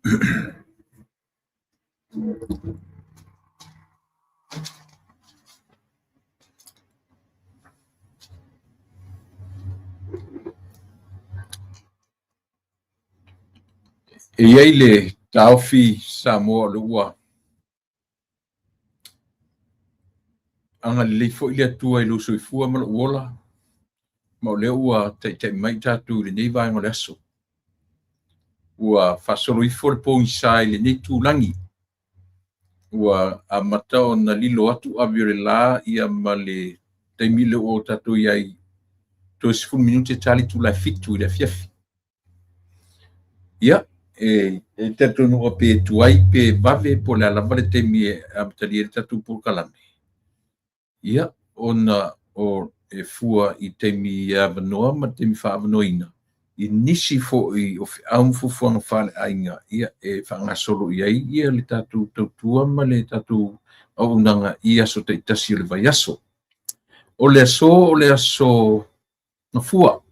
E iai le taofi Samoa le ua anga le fo'i le atua i lo soifua ma lo uola ma o le ua tai mai tatu le nei vaenga le aso ua fasoloifo le pogisā i lenei tulangi ua amatao na lilo atu avi o le lā ia ma le taimi le ua o tatou iai 20 minute talitulae fitu i le afiafi ia e tatonu o pe tuai pe vave po le alava le taimi e amatalia le tatou polokalame ia ona o e fua i taimi avanoa ma taimi faavanoina i nisi fo'i o fe'au fuafuaga fa'ale'aiga ia e fa'agasolo i ai ia le tatou tautua ma le tatou au'unaga i aso ta'itasi o le vaiaso o le aso gafua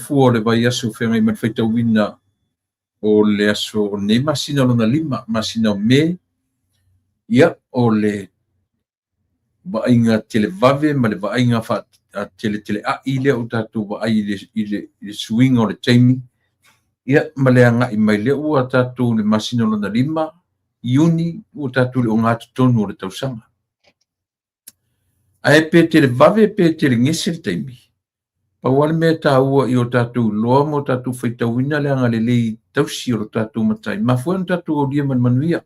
o le vaiaso feagai ma le faitauina o le aso o lenei masina lona lima masina o me ia o le va'aiga televave ma le va'aiga teletele'a'i lea o tatou va'ai i le suiga o le taimi ia ma le aga'i mai lea ua tatou le masina lona lima iuni ua tatou le o gatotonu o le tausaga ae pe televave pe telegese le taimi paua le mea tāua i o tatou loa mo tatou faitauina le agalelei tausi o lo tatou matai mafua ona tatou aulia manuia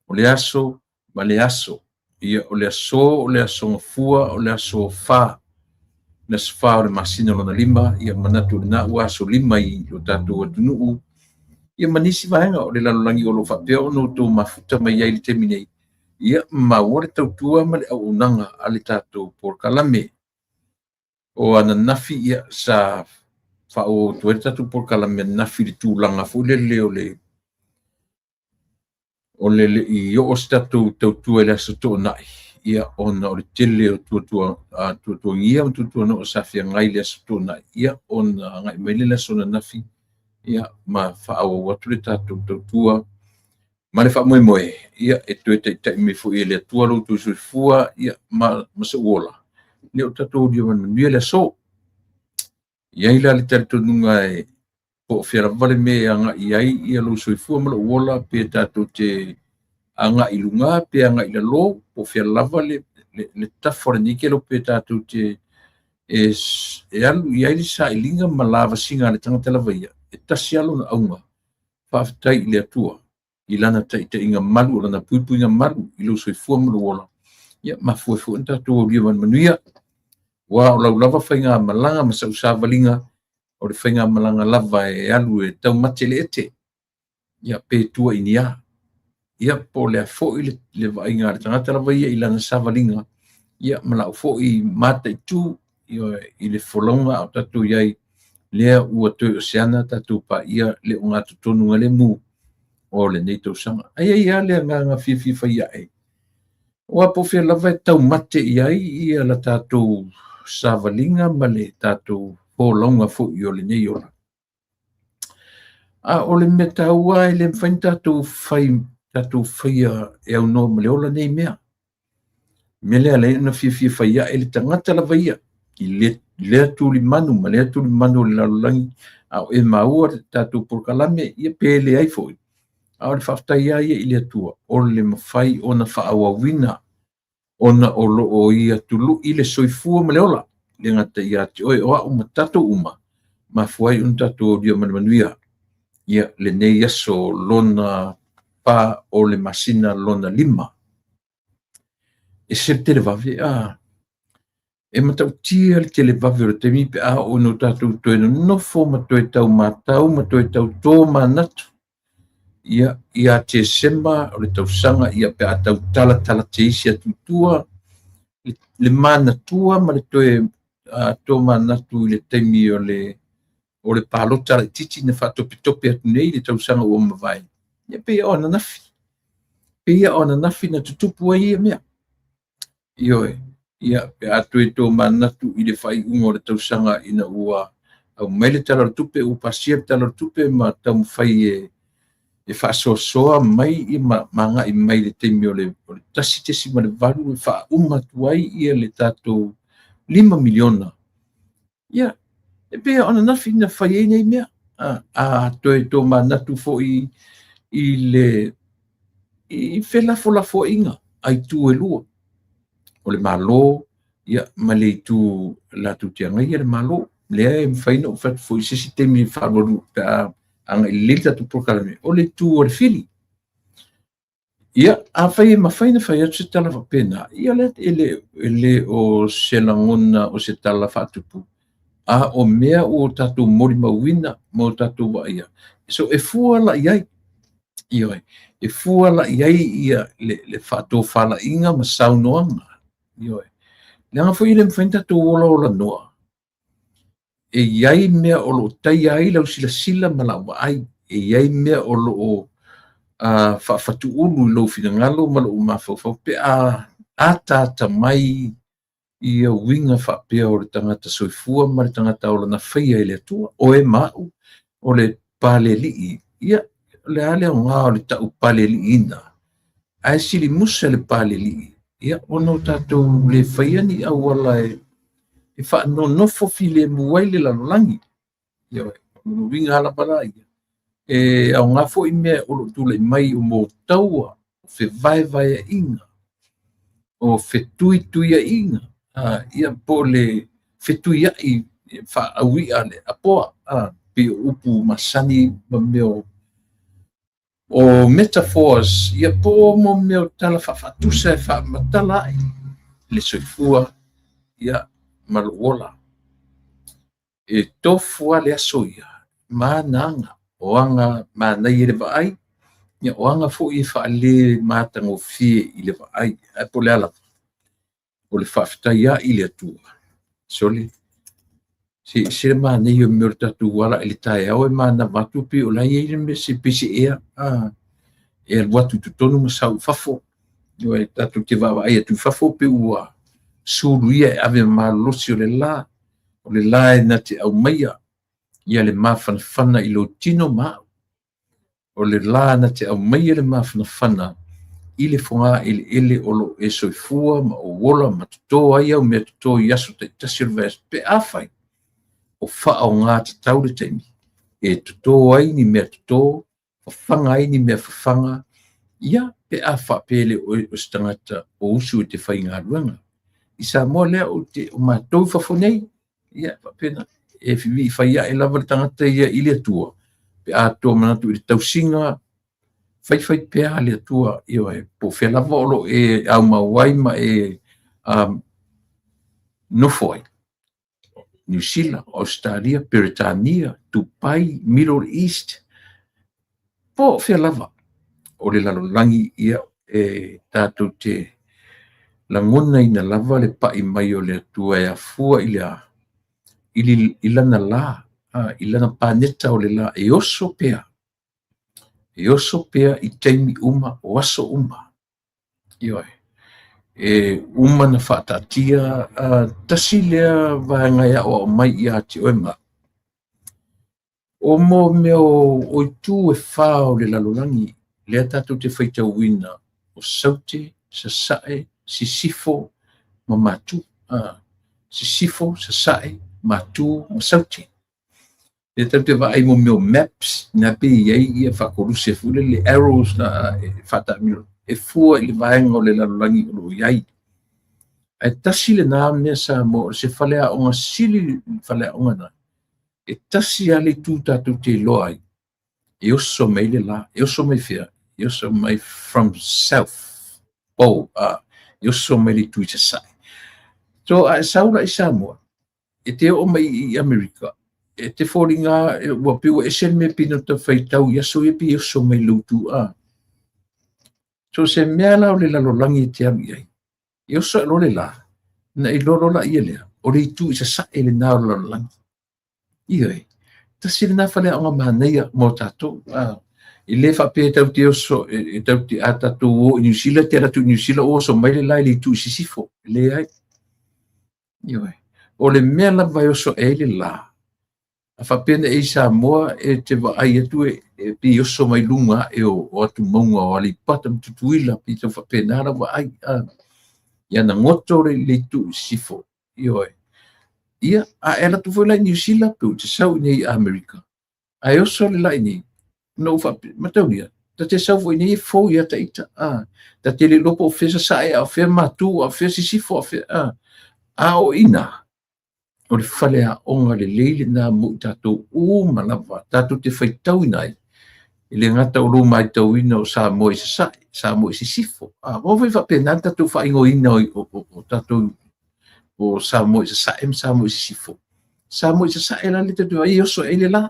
o le aso ma le aso ia o le aso gafua o le aso fā le aso fā o le masina lona lima ia manatu lenā ua aso lima i o tatou atunu'u ia manisi vaega o le lalolagi o lo fa'apea ona outou mafuta mai ai le taimi nei ia maua le tautua ma le au'unaga a le tatou polokalame o ananafi ia sa fa'aoutou ai le tatou polokalame ananafi le tulaga fo'i lele o le i o se tatou tautua i le aso to'ona'i ia ona o le tele o tuatuagia o tuatuano'o safiagai le aso to'ona'i ia ona aga'i mai le aso ananafi ia ma fa'aauau atu le tatou tautua ma le fa'amoemoe ia e toe ta'ita'i mai fo'i e le atua loutou soifua ia ma se'u ola le o tatou lia manuia le aso iai la le talitonuga e po fialava le me aga'i ai ia lou soifua ma lo'u ola pe tatou te aga'i luga pe aga'i lalo po fialava le tafa o lenei kelo pe tatou te e alu i ai le sa'iliga ma lavasiga a le tagata lavaia e tasi alo na auga fa'afetai i le atua i lana ta'ita'iga malu o lana puipuiga malu i lou soifua ma lo'u ola ia mafue fo'i na tatou aulia manuia ua o laulava faiga malaga ma sa'u savaliga o le whainga malanga lava e alu e tau mate le ete. Ia pe tua inia. Ia po le fo'i le vainga le tangata lava ia ilana savalinga. Ia malau fo'i mata i tu i le folonga au tatu iai lea ua toi oseana tatu pa ia le o ngā tutonunga le mu o le nei tausanga. Ai ia lea ngā whiwhiwha ia e. Oa po whia lava e tau mate iai ia la tatu savalinga ma le tatu po longa fo i o le nei ola. A o le me taua e le mwhain tatu whaia e au no ma le ola nei mea. Me lea le na fia whaia e le tangata lava ia. I lea tuli manu, ma lea tuli manu le lalulangi. Au e maua tatu porkalame ia pe le ai foi. Au le whaftai ia i le atua. O le mawhai o na whaawawina. Ona o lo o ia tulu i le soifua ma le ola. Le ngata ia te oe oa uma tato uma. Ma fuai un tato o dia manuia. Ia le nei aso lona pa o le masina lona lima. E se te le vave e matau tia le te le vave o te mi pe o no tato toe no nofo ma toe tau matau ma toe tau tō manatu. Ia te sema o le tau sanga ia pe a tau tala te isi atutua. Le manatua ma le toe tō manatu i le teimi o le palota le titi na whatopitope atu nei le tau sanga o mawai. Ia pe ia o na nafi. Pe ia o na nafi na tutupu ai ia mea. Ioe, ia pe atu e tō manatu i le whai ungo le tau sanga ina ua au mai le tala tupe u pasia tala tupe ma tau mwhai e whaasoasoa mai i manga i mai le teimi o le tasi tesi ma le valu e whauma tuai ia le tātou 5 miliona. Ia, e pea ona nafi na whaiei nei mea. Toe tō manatu fo i le i whelafo inga ai tū e lua. O le malo, ia, ma le tū la tū tianga ia le malo. Lea e mwhaina o whatu fo i sisi temi wharoru ka anga i lelta tu prokalame. O le tū o le fili. Ia, a whai e mawhaina whai atu se tala whapena. Ia le o se langona o se tala whatupu. O mea o tātou mori mawina mo tātou wa ia. So e fuala iai. Ia, e fuala iai ia le whatou whala inga ma saunoanga. Ia, le anga fwoi le mwhaina tātou ola noa. E iai mea o lo tai ai lau sila ma lau ai. E iai mea o lo o whatu ulu lau whina ngalo ma lau mawhau pe a tāta mai ia winga whapea o le tangata soifua ma le tangata o lana whaia i le atua o e mau o le pale lii ia le ale o ngā o le tau pale lii ina ai sili musa le pale lii ia ono tātou le whaia ni au wala e wha no nofo fi le muai le lalolangi ia winga hala para ia au ngā fo i mea o lo tūlei mai o mō taua o whe vai inga o whe tui inga ia po le fetuia i fa awi ale apoa pe upu masani ma meo o metaphors ia po mo meo tala fa tusa fa matala le soifua ia maluola e tofu ale asoia mananga oanga manai le vai ia oanga fo i fa le matango fie i le vai po le ala o le whawhitaia i le atua. Soli, se mana i o mea tatu wala i le tae au e mana watu pi o lai e me se pisi ea. E al watu tutonu ma sau fafo. O e tatu te wawa ai atu fafo pe ua. Suru ia e ave ma losi o le la. O le la e na te au maia. Ia le mawhanawhana i lo tino mao. O le la na te au maia le mawhanawhana. I le whonga ele olo e soifua ma o wola ma tuto ai au mea tuto i aso te tasirves pe awhai o wha o ngā te tau le teimi. E tuto ai ni mea tuto, whanga ai ni mea whanga, ia pe awha pele o stangata o usu e te whai ngā ruanga. I sa moa lea o mātou whawhonei, ia whapena, e whiwi whai a e lava le tangata ia i le atua. Pe a tō manatu i le tausinga, fai pea le tua io e po fela volo e au mawai ma e no foi New Zealand, Australia, Britania, Dubai, Middle East po fela va o le lalolangi ia e tātou te langona ina lava le pa i mai o le tua e afua i lana la i lana paneta o le la e oso pea e oso pea i teimi uma o aso uma. Ioi. E uma na whaatatia tasi lea vaengaia o mai i ati oema. O mo meo o tu e whao le lalolangi lea tātou te whaitau wina o saute, sasae, sisifo, ma matu. Sisifo, sasae, matu, ma saute. E tau te vai mo meo maps na pe iei ia whakoruse fule le arrows na whatamiro. E fua i le vaenga o le lalolangi o lo iai. E tasi le nā mea sa mo se whalea o ngā sili whalea o ngana. E tasi ale tū tātou te loai. E oso mai le la, e oso mai fia, e oso mai from south. E oso mai le tū i te sai. So a saura i Samoa. E te o mai i Amerika. E te whoringa, ua piwa e sen me pino ta whaitau, iaso e pi oso mai lautu a. So se mea lao le lalolangi te ami ai. E oso e lore la, na i loro la ia lea, o le tu i sa sa e le nao lalolangi. Ioi, ta si le na whale a ngā mahaneia mō tātou. I le whape tau te oso, e tau te a tātou o New Zealand, te ratu New Zealand o oso mai le lai le tu i sisifo, le ai. Ioi, o le mea la vai oso e le la. a whapena e Samoa e te wa ai atu e pi oso mai lunga e o atu maunga o ali pata mtutuila pi te whapena ara wa ai ia na ngoto le tu sifo ioe ia a ela tu foi la New Zealand pu te sau nei America ai oso le lai ni no fa mataunia ta te sau foi nei fo ia ta ita ta te le lopo fesa sai a fe matu a fe sifo a fe a o ina o le fale a onga le leile na mo tatou malava tatou te faitau nai le ngata o mai tau ina o sa mo se sifo o vai fa pena tatou fa ingo ina o tatou o sa mo se sifo sa mo se sa ela le tatou ai o so ele la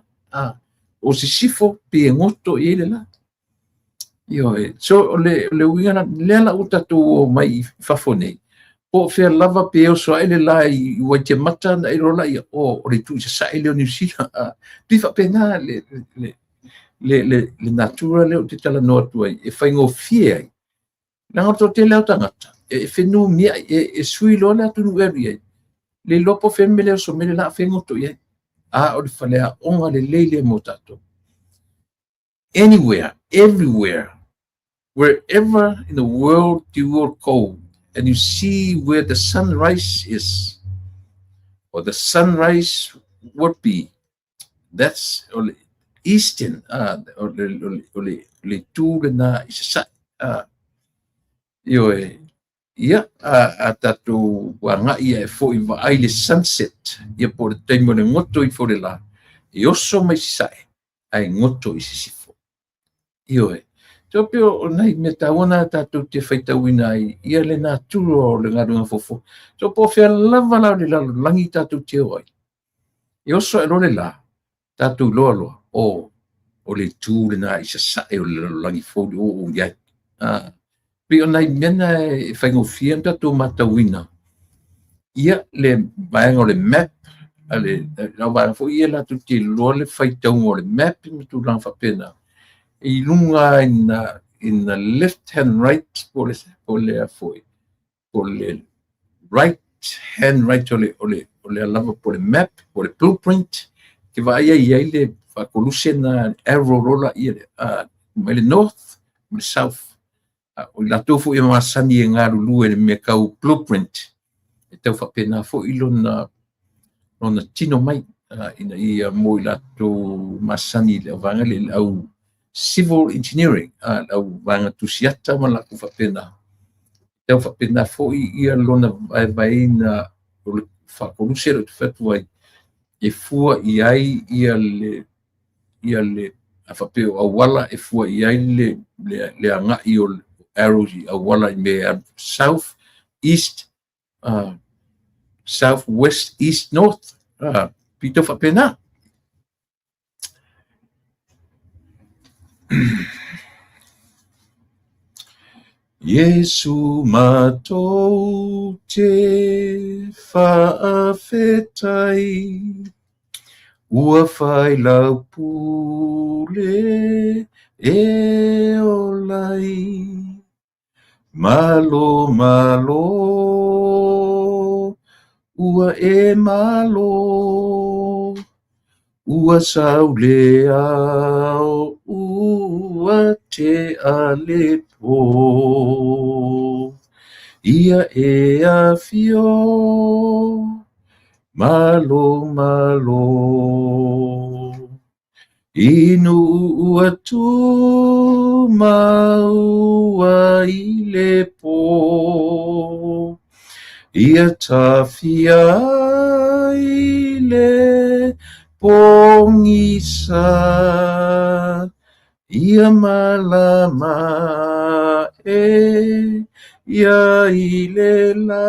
o se sifo pe ngoto ele la io so le winga le la o tatou mai fa fonei o fe lava pe o so ele la I wa te mata na I rola I o le tu se sa ele o New Zealand pi fa pena le natura le o te tala no tu e fa ngo fie na to te le tangata e fe no mi e sui lo le tu no e le lopo fe mele so mele la fe ngo to ye o le fa le onga le leile mo tato anywhere everywhere wherever in the world you will go and you see where the sunrise is, or the sunrise would be. That's eastern, or le tūre na isa ioe ia a tatu wanga ia e fo I vai le sunset ia po le taimo le ngoto I fo le la I oso mai sae ai ngoto I sisifo ioe so pio nai me tawana tatu te faitauina ia le na turo le ngarunga fofo so po fea lava la le langi tatu te oi I oso e lole la tatu loa o le tū le na isa sae o le langi fōli o iai pio nai mena e whaingofia tatu matauina ia le vaenga o le map ale na vaenga fo ia la tu te loa le faitau o le map tu lang whapena I lunga in the left hand right po le foi po le right hand right ole lava po le map po le blueprint ke vai ia le fakoluse na arrow rola ia mai le north mai south o la tofu e masani e ngaru lu e me kau blueprint e tau whapena fo ilo na tino mai ina ia mo la to masani le vanga le au civil engineering au vanga tusiata ma la ku whapena tau whapena fo ia lona vai na o le whakoluse le tu ai e fua iai ia le a whapeo awala e fua iai le anga I o arrows I awala I me south, east, south, west, east, north. Pito whapena. Yesu matou te whaafetai ua whai lau pule e olai malo ua e malo ua saule au ua te alepo ia e afio malo inu ua tu maua I lepo ia tafia I le pongisa ia malama ia I le la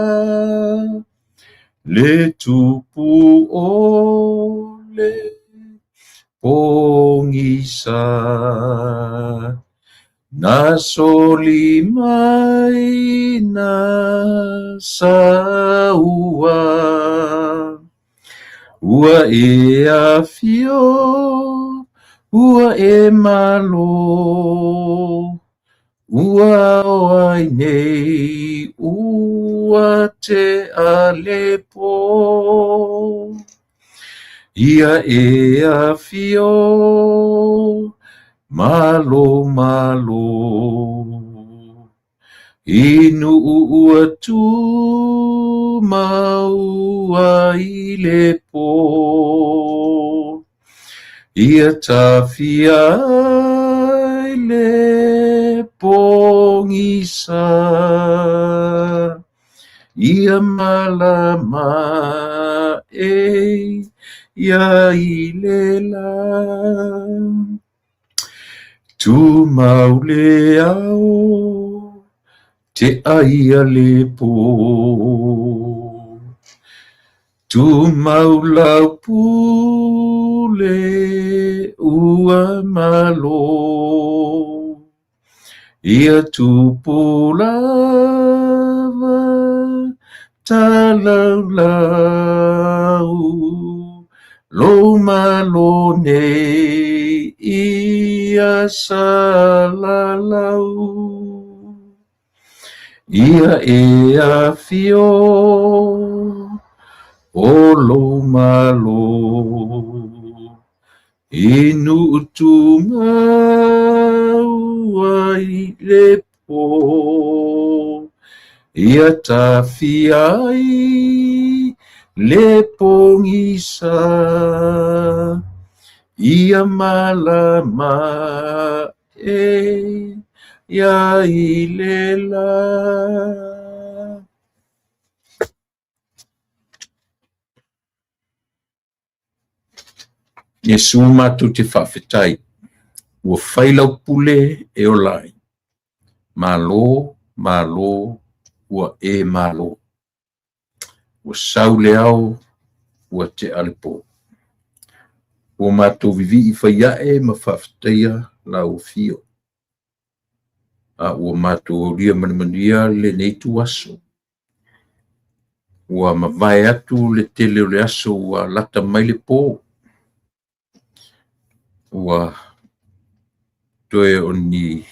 le tupu o le pongisa na soli mai na saua ua e afio ua e malo ua oai nei ua te alepo ia e a fio malo malo inu ua tu maua i le po ia tawhia i le pongisa ia malama e ia i le la tu maule au te aia le po tu maulau pule ua malo ia tu polava talaulau lo malo nei ia salalau ia e a fio o lo malo inu tu maua i le po ia tawhiai le pongisa ia malama e ia i le la. Yesu matu te whawhetai, ua whailau pule e o lai. Malo, malo, ua e malo. Ua saule au, ua te alipo. Ua matu vivi i whaiae ma whawhetaia la o fio. Ua matu o ria manimania le neitu aso. Ua mawai atu le tele o le aso ua lata mai le po. Ua toe o ni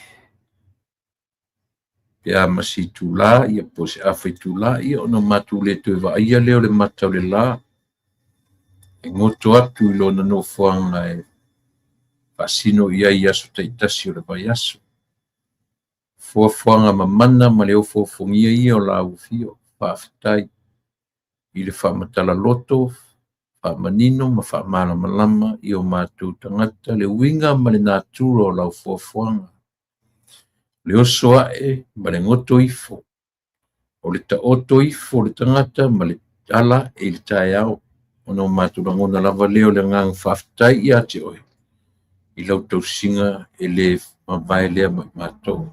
pea masi tula ia po se awhai tula ia ona matu le toe wa ia leo le matau le la. E ngoto atu i lona no whanga e pasino ia i aso taitasi o le vai aso. Whanga mamana ma leo whongia ia o la ufio, whawhetai i le whamatala loto, whamanino ma whamala malama i o mātou tangata le winga ma le nātura o lau whanga. Le oso ae ma le ngoto ifo, o le ta oto ifo le tangata ma le ala e le tae au, o no mātou rangona lava leo le ngang whawhetai i ate oi, i lau tau singa e le mawai lea ma mātou.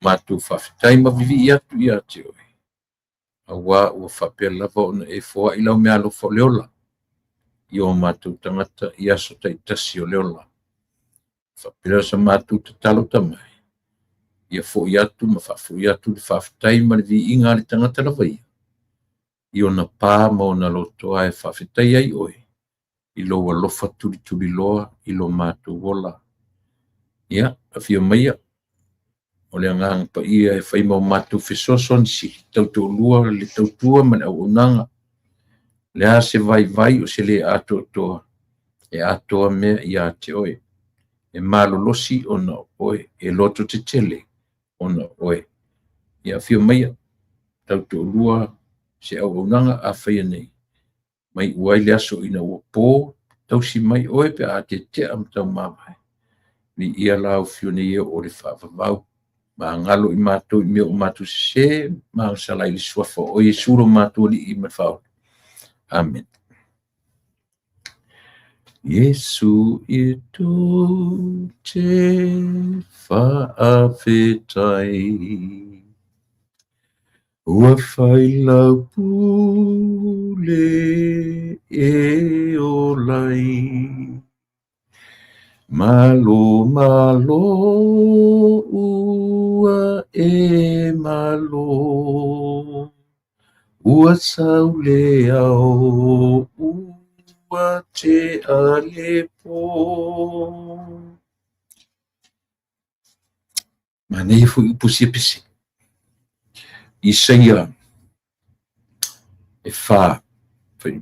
Mātou whawhetai ma vivi i atu i ate oi. Awa ua whapea lava ona e fōa i lau mea lo fo leola. I o mātou tangata i aso taitasi o leola. Whapea sa mātou te talo tamai. Ia fo i atu ma whafo i atu le whawhetai ma le vi inga le tangata lava ia. I o na pā ma o na loto ai whawhetai ai oi. I lo wa lofa turi turi loa i lo mātou wola. Ia, a fia maia. O le ngang pa ia e whai mau mātou whesoson si tautou lua le tautua man au unanga. Le a se vai vai o se le ato toa. E atoa mea i a te oe. E malolosi o na oe. E loto te tele o na oe. Ia whio maia tautou lua se au unanga a whaia nei. Mai uai le aso ina ua pō tausi mai oe pe a te te am tau mawai. Ni ia lau whio nei e o le whawavau. Ma ngalo i mātou i mea o mātou se, ma o salai li suafa o Yesu ro mātou li i mawhau. Amen. Yesu i tō te whaawhetai, ua whailau pule e o lai. Malo malo ua e malo ua saule au ua te alepo. Manei fu ipusi pisi. Isaia e fa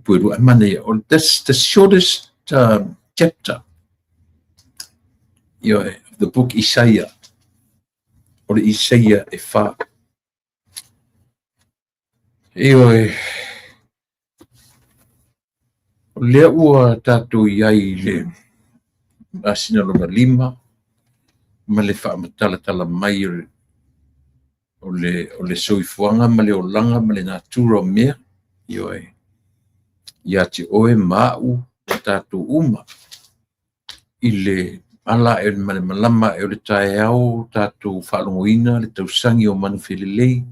pueru amane, or that's the shortest chapter of the book Isaiah, or Isaiah e fa. Lea ua tātou iai le asina lona lima, ma le whaamatala mai o le soifuanga, ma le olanga, ma le natura o mea, ia te oe mau tātou uma, i le ala e le malama e o le tae au, tātou whaalongoina, le tausangi o manu whelelei,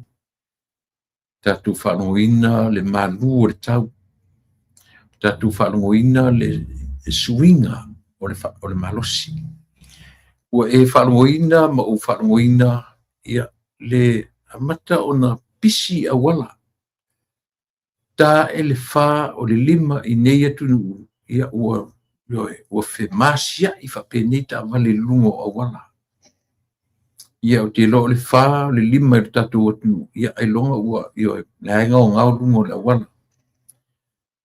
tātou whaalongoina, le malu o le tau, tātou whaalongoina, le suinga o le malosi. Ua e whaalongoina, ma o whaalongoina, ia le amata o na pisi awala. Tā e le wha o le lima i nei atunu, ia ua whe masia i whapene ta wale lungo awala. Ia o te lo le wha o le lima i tātou atunu, ia ai longa ua, le hainga o ngau lungo le awala.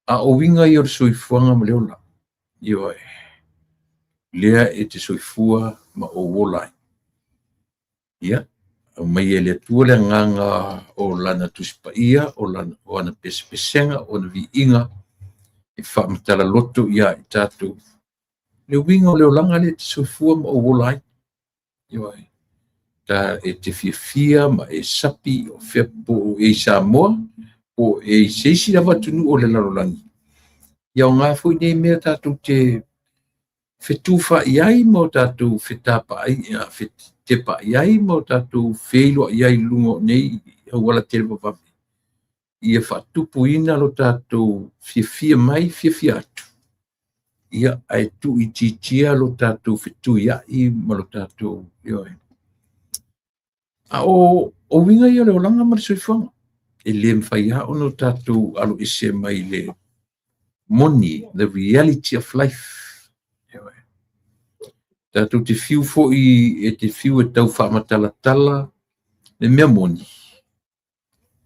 A o winga i o le soifuanga ma leola. Lea e te soifua ma o wolai. Ia, o mai e le tua le nganga o lana tuspa ia, o ana pesenga, o na vi inga, e whaamatala loto ia i tātou. Le winga o leolanga le te soifua ma o wolai. Ta e te fia ma e sapi o fepo e Samoa, o e seisi lava tunu o le larolangi. Ia o ngā fui nei mea tātou te whetuwha iai mo tātou whetapa ai, te pa iai mo tātou wheilo iai lungo nei wala te wawapi. Ia whatupu ina lo tātou fia mai, fia atu. Ia ai tu i titia lo tātou whetu iai ma lo tātou ioi. O winga ia leo langa mara soifuanga. E le mwhaia ono tātou alo ise mai le moni, the reality of life. Tātou te fiu fo e te fiu e tau whaamatalatala le mea moni.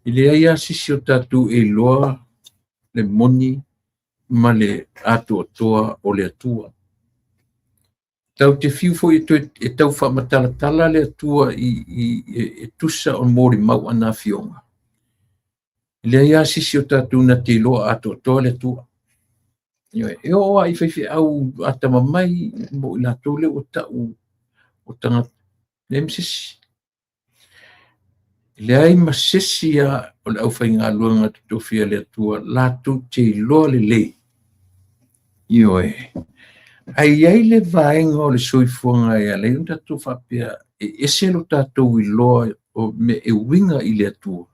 I le aia sisi o tātou e loa le moni ma le atua toa o le atua. Tau te fiu fo e tau whaamatalatala le atua e tusa o mori mau ana fionga. Le aia sisi o tātou na te loa atua toa le atua. E o ai whaiwhi au atama mai mo i la tole o tau o tanga nemsisi. Le ai masesi a o le au whai ngā luanga tutofia le atua la tu te loa le le. Ai ai le vaenga o le soifuanga e a le un tatu whapea e ese lo tātou i loa o me e winga i le atua.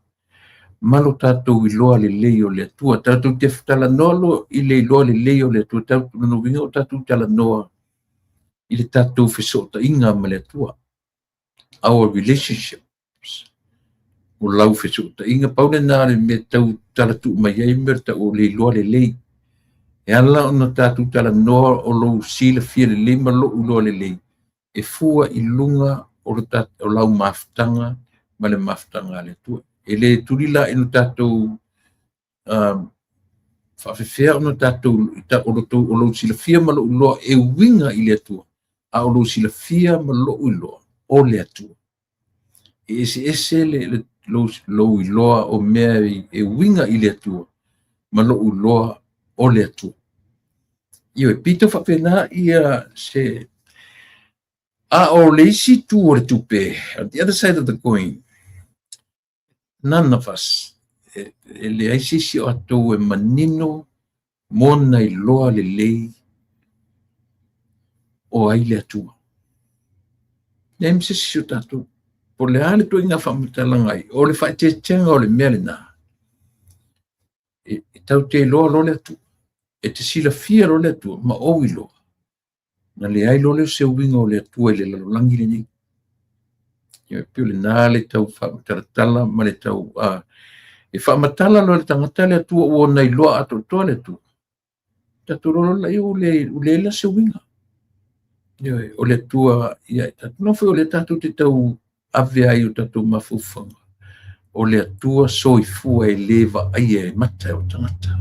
Malo tātou i loa le lei o le atua, tātou te tala noa i le loa le lei o le atua, tātou no winga o tātou tala noa i le tātou whesota inga ma le atua. Our relationships. O lau whesota inga, paune nāre me tau tala tu mai ai mer o le loa le lei. E ala ona tātou tala noa o lau sila fia le lei ma lo u loa le lei. E fua i lunga o lau maftanga ma le maftanga le atua. E le turila e no tātou whawhewhea o no tātou o lo sila fia ma lo uloa e winga i le atua. A o lo sila fia ma lo uloa o le atua. E ese le lo uloa o mea e winga i le atua ma lo uloa o le atua. Io e pito whawhena ia se a o le isi tu o le tupe. On the other side of the coin. None of us, le aisisi o atou e manino mona i loa le lei o ai le atua. Ne msisi o tātou, po le ale tu inga whamatalangai, o le whaetetenga o le mea le nā. E tau te loa lo le atua, e te sila fia lo le atua, ma o i loa. Na le ai lo le se winga o le atua i le lalolangi le nei. Pio le nā le tau whaamatalatala ma le tau e whaamatala lo le tangata le atua o nei loa ato toa le atua. Tatu rolo lai o le la se winga. O le atua, tatu nofe o le tatu te tau ave ai o tatu mafufanga. O le atua soifua e lewa ai e mata o tangata.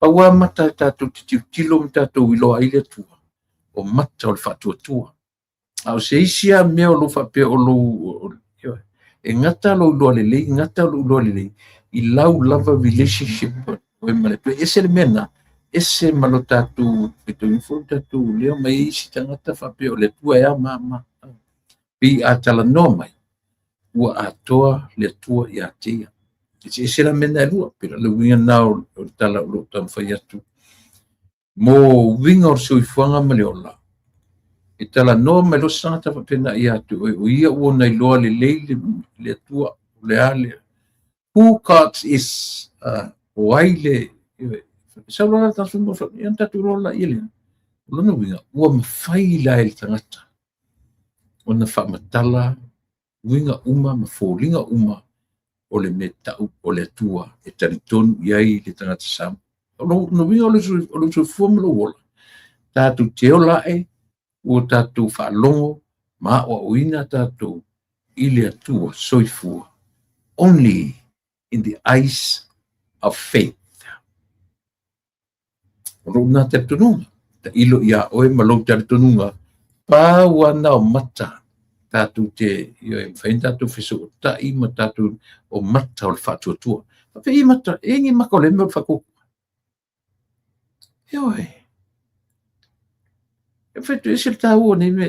paua mata tātou te tilo me tātou iloa ai le atua. O mata o le whatuatua. Au se isia mea o lo whapea o lo e ngata lo iloa lelei, ngata lo iloa lelei, I lau lava relationship o e male. E se le mena, ese malo tātou, e to info tātou, leo mai isi tangata whapea o le tua ea mama. Pi a tala noa mai, ua atoa le atua I atea. E se la mena e lua, pera le winga nao o tala o lo tamwhai atu. Mo winga o soifuanga male o la. E tala noa mai lo sangata whapena I atu, o ia ua nei loa le leile, le atua, le ale. Who cards is waile, sa loa la tasu mo, yan tatu rola ile. Lona winga, ua mawhai la el tangata. Ona whamatala, winga uma, mawhoringa uma, o le metau, o le atua, e taritonu iai le tangata sam. No winga o le sufua mlo wola. Tatu teo lae, ua tatu whalongo, ma o uina tatu, ile atua, soifua. Only in the eyes of faith. Rona te tununga, ta ilo ia oe malo te tununga, pa wana o mata, tatu te, io fain tatu fiso, ta ima tatu o mata o le whatuatua. Pe I mata, engi mako le mea whako. Ioe. E whetu e sel tau ni me,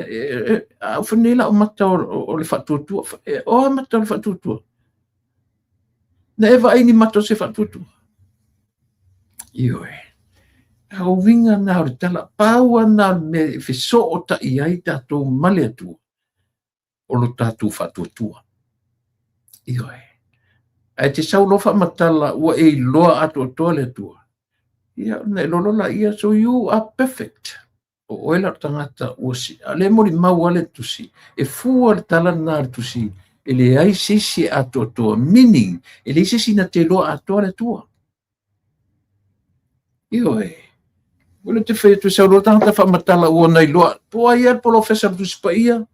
a whanela o mata o le whatuatua, o mata o le whatuatua. Na ewa aini mata o se whatuatua. Ioe. Au winga na o tala paua na me fiso o ta iai tātou male atua. O lo tātou whatuatua. Ioe. Ai te saulofa matala ua e loa atua toa le atua. Ia, ne lolola ia, so you are perfect. O oela tangata ua si. Ale mori mau ale tusi. E fua le tala na tusi. E le ai sisi atua toa. Meaning, e le sisi na te loa atua le atua. Ioe. Wala te whai tu sau rotang ta whamatala ua nei loa. Tua ia polo fesa tu sipa ia.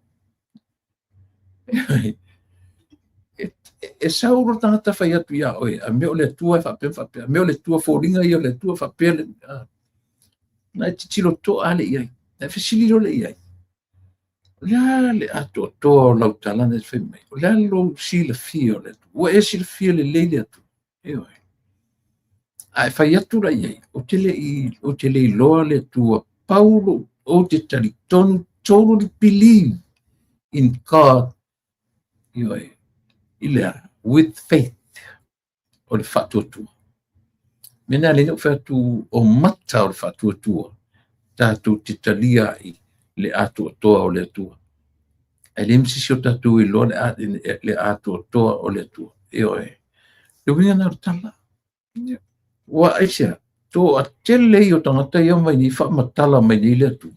E sau rotang ta whai atu ia. Oe, a meo le tua whapea whapea. Meo le tua fōringa ia le tua whapea. Nai te tilo toa ale iai. Nai whesiliro le iai. Lea le ato toa lau talana e whai mai. Lea lo sila fia le atu. Ua e sila fia le leile atu. Eoi. Ai fai atu la iai, o te le loa le tua Paulo, o te taritonu, totally believe in God, ioi, ilea, with faith, o le whatuatua. Mena le no whatu o mata o le whatuatua, tātou te talia I le atua toa o le atua. Ai le msisi o tātou I loa le atua toa o le atua, ioi. Le winga na tala. Wa aisia, to a tele I o tangata ia mai ni whamatala mai ni le atu.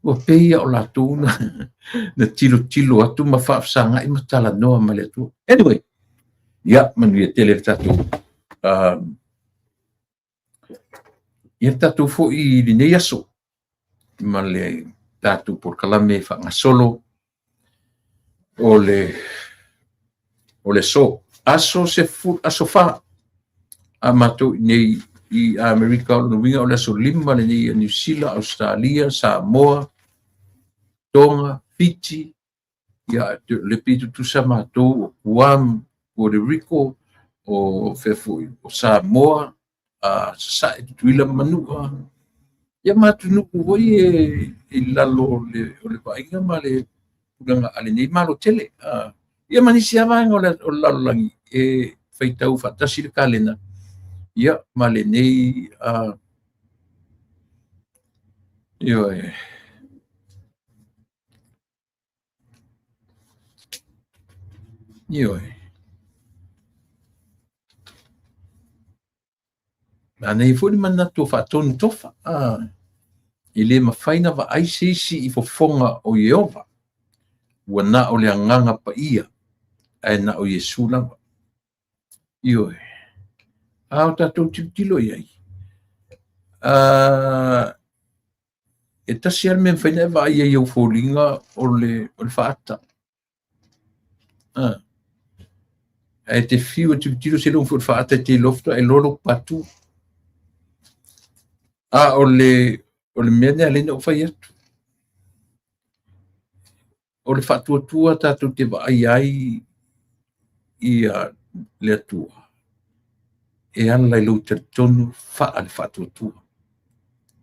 Wa peia o la tu na tilo atu ma whaafsanga I matala noa mai le atu. Anyway, ia manu ia tele tatu. Ia tatu fo I li nei aso. Ma le tatu por kalame whangasolo. O le so. Aso se fu, aso wha. A matou nei I Amerika o winga o le aso lima le nei New Zealand, Australia, Samoa, Tonga, Fiji, ia le pitu tusa matou o Guam, Puerto Rico, o fefu o Samoa, sa e tuila manua. Ia matou nuku woi e lalo o le painga ma le pulanga ale nei malo tele. Ia manisi avanga o lalo langi e faitau fatasi le kalena. Ia male nei ioe na nei fo mana to fa ton tofa ile mafaina va ai sisi I fofonga o Jehova wana o le nganga pa ia ai na o Yesu lava ioe au tatou tilo iai. E tasi ar me whaina e vai ai au fōringa o le whaata. E te whiu e tilo se long whaata te lofta e loro patu o le mea ne alena o fai atu. O le whatuatua tātou te waai ai i le atua. E ana lai lau te tonu wha le whatuatua.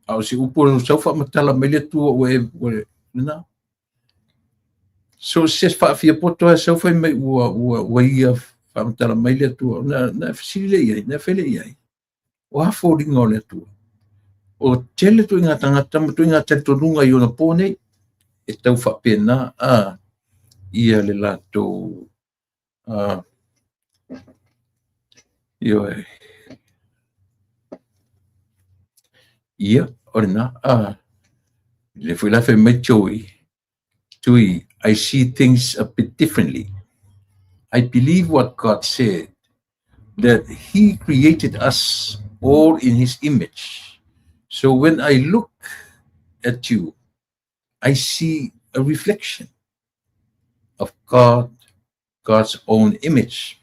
A o si upo no sau wha matala mai le atua o na. So se whaafia poto e sau whai mai ua ia wha matala mai le atua. Na fasile iai, na whele iai. O hafo ringa o le atua. O tele tu inga tangata, tu inga te tonunga i ona pōnei, e tau whapena ia le lato ia orina le fui la fe mai tui I see things a bit differently. I believe what God said, that he created us all in his image. So when I look at you, I see a reflection of God's own image.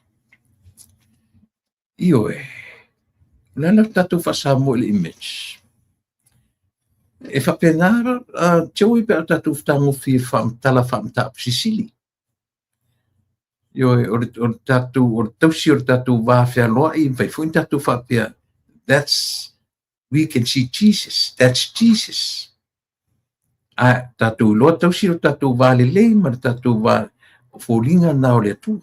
Io lana tatu fasamo le image. E fa penara tui pe tatu tango fi fam tala fam tap Sicily. Io or tatu or tausi or tatu va fe loa I fai fu tatu fa pe. That's we can see Jesus. That's Jesus. Tatu lo tausi or tatu va le mar tatu va folinga na o le tu.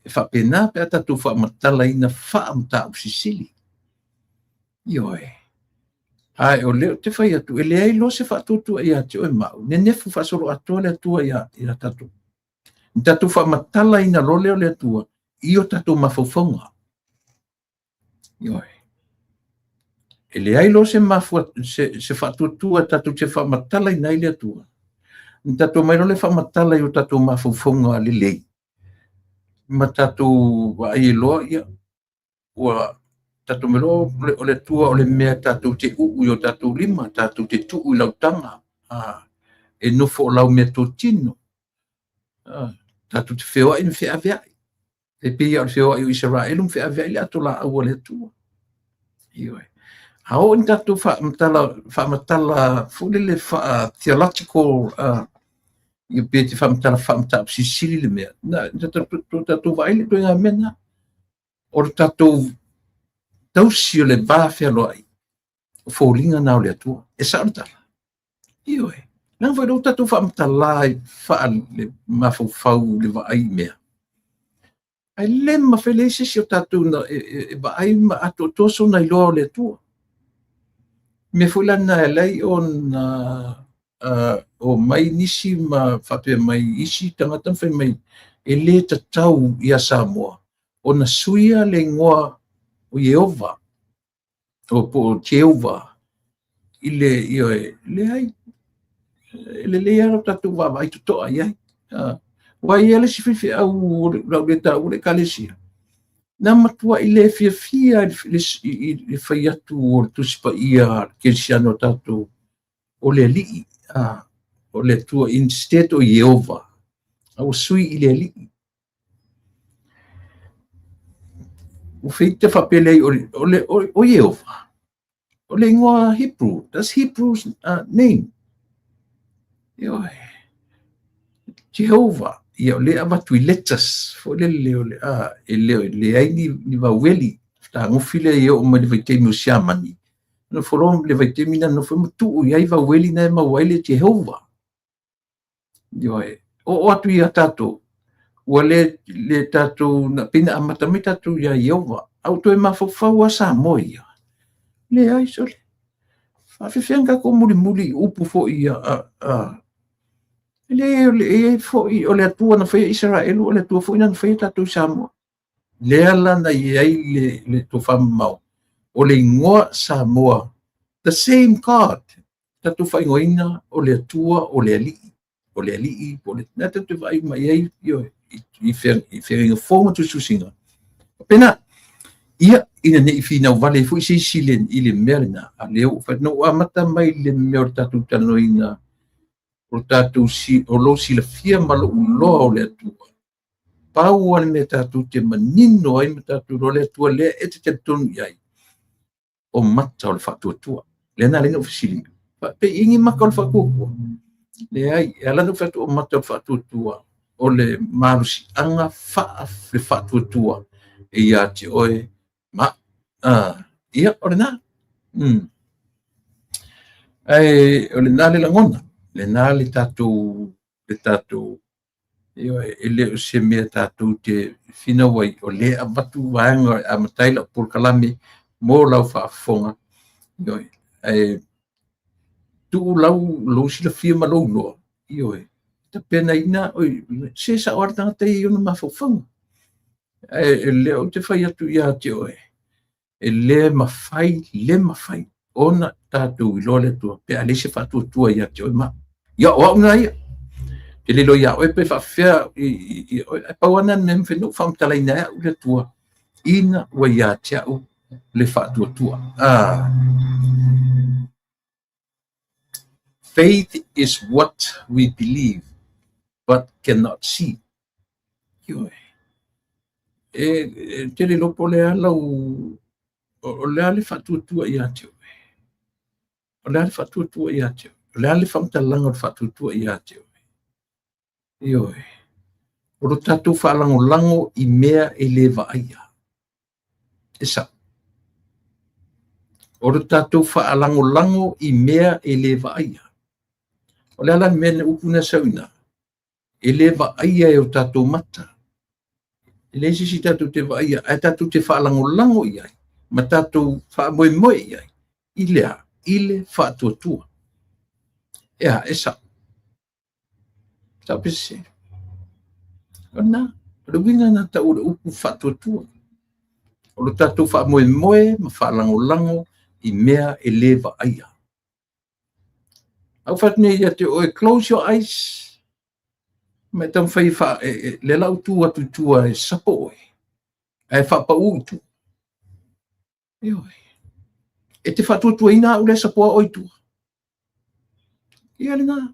E fa pena pe tatu fa matala ina fa amta Sicily. Io ai o le te fai atu ele ai lo se fa tutu ia te o mau ne nefu fa solo atu le tua ia tatu fa matala ina lo le tua io tatu mafofonga. Io ele ai lo se mafu se fa tutu tatu te fa matala ina le tua tatu mai lo le fa matala io tatu mafofonga le lei matatu ai lo ia wa tatu melo o le tua o le mea tatu te yo tatu lima tatu te tu lautanga e no fo lau mea totino tatu te feo in fe avea e pia o feo i Israel fe avea le atu la au le tua io hao in tatu fa matala fule le fa theological io pete fa matala Sicily le mea na tatu vai le toinga mena o tatu tausi o le bafe aloai o fōlinga nao le atua e sautala io nang vai tatu fa matala fa le mafaufau le vaai mea ai le mafelese si o tatu e vaai ma ato toso na iloa o le atua me fulana e lei o mai nisi ma fape mai isi tangata fai mai e le tatau ia Samoa o na suia le ngoa o Jehova o po Jehova ile io le ai le aro tatu va vai tutto ai wai ele si fi au le tau le kalesia na matua ile fia le fai atu o tu spa ia kelsiano tatu o le li o le tua instead o Jehova au sui ile li o feita fa pele o Jehova o le ngoa Hebrew that's Hebrew's name io Jehova ia le avatu letters fo le le ai ni va weli sta ngo file io o me le vite musiamani no forom le vite mina no fo tu ia va weli na ma weli Jehova io o atu ia tato wale le tatu na pina amatamita tu ya Jehova auto e mafofau sa moia le ai sole fa fenga ko muli upu fo ia le fo o le tua na foi Israel o le tua foi na foi tatu Samoa le ala na ai le to famau o le ngoa Samoa the same God tatu fai ngoina o le tua o le ali o le na tatu vai mai ai io I fer forma tu susinga pena ia ina nei fina vale foi se silen ile merna aleu fa no amata mai le mer tatu tanoina o tatu si o lo si la fia malo lo le tu pau al me tatu te manino ai me tatu le tu le et te tonu ai o mata o le fatuatua. Le na lenga fisili. Pe ingi maka o le fakukua. Le ai, e ala no fatu o mata o le fatuatua. O le marusi anga faa le fatuatua. E ia te oe, ma, ia o le na. Ai, o le na le langona. Le na le tatou, io e le o se mea tatou te fina wai o le a watu waanga a mataila por kalame mo lau whaafonga. Io e tu lau lo si la fia ma lau loa. Io e ta pena ina oi se sa ora tanga te i ona mawhawhanga. E le o te whai atu ia te oe. E le mawhai ona tatou i lole tua pe a le se whatua tua ia te oe ma. Ia o una ia. Ke le lo ia oe pe whawhia i pauana me mwhenu whamtalai nea ule tua ina wa ia te au le whatua tua. Faith is what we believe but cannot see. Io e te le lopo le alau o le ale whatua tua ia te oe. O le ale whatua tua ia te oe. O le ale whamtalanga o whatua tua ia te oe. Io o lo tatou whaalango I mea e le vaaia. Esa. O lo tatou whaalango I mea e le vaaia. O le ala mene upuna sauina. E le vaaia e o tatou mata. E le sisi tatou te vaaia. E tatou te whaalango iai. Ma tatou whaamoe iai. Ile whaatuatua. Ea, esa. Tapi se. Ona, o winga na ta ura upu whaatuatua. O lo tatou whaamoe ma whaalango I mea e le vaaia. Au whatne ia te oe, close your eyes. Me tam whai le lau tu atu tua e sapo oe. E whapa tu. E oe. E te whatuatua ina ule sapoa oi tua. Ia le nga.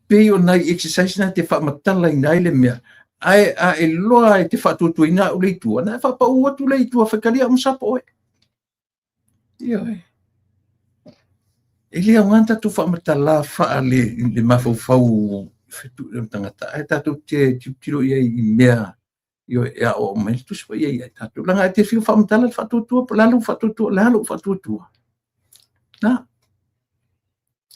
Pei o nai exercise na te whamatala I nai le mea. Ai e loa e te whatuatua ina ule tua. Na e whapa atu le tua whakalia am sapo oe. Ia oe. E lea nganta tu whamatala wha le mawhau whetu le tangata. E tātou te tiro ia I mea. Io e o mai tu swa ia tātou. Langa e te whiu whamatala whatuatua. Lalu whatuatua. Na.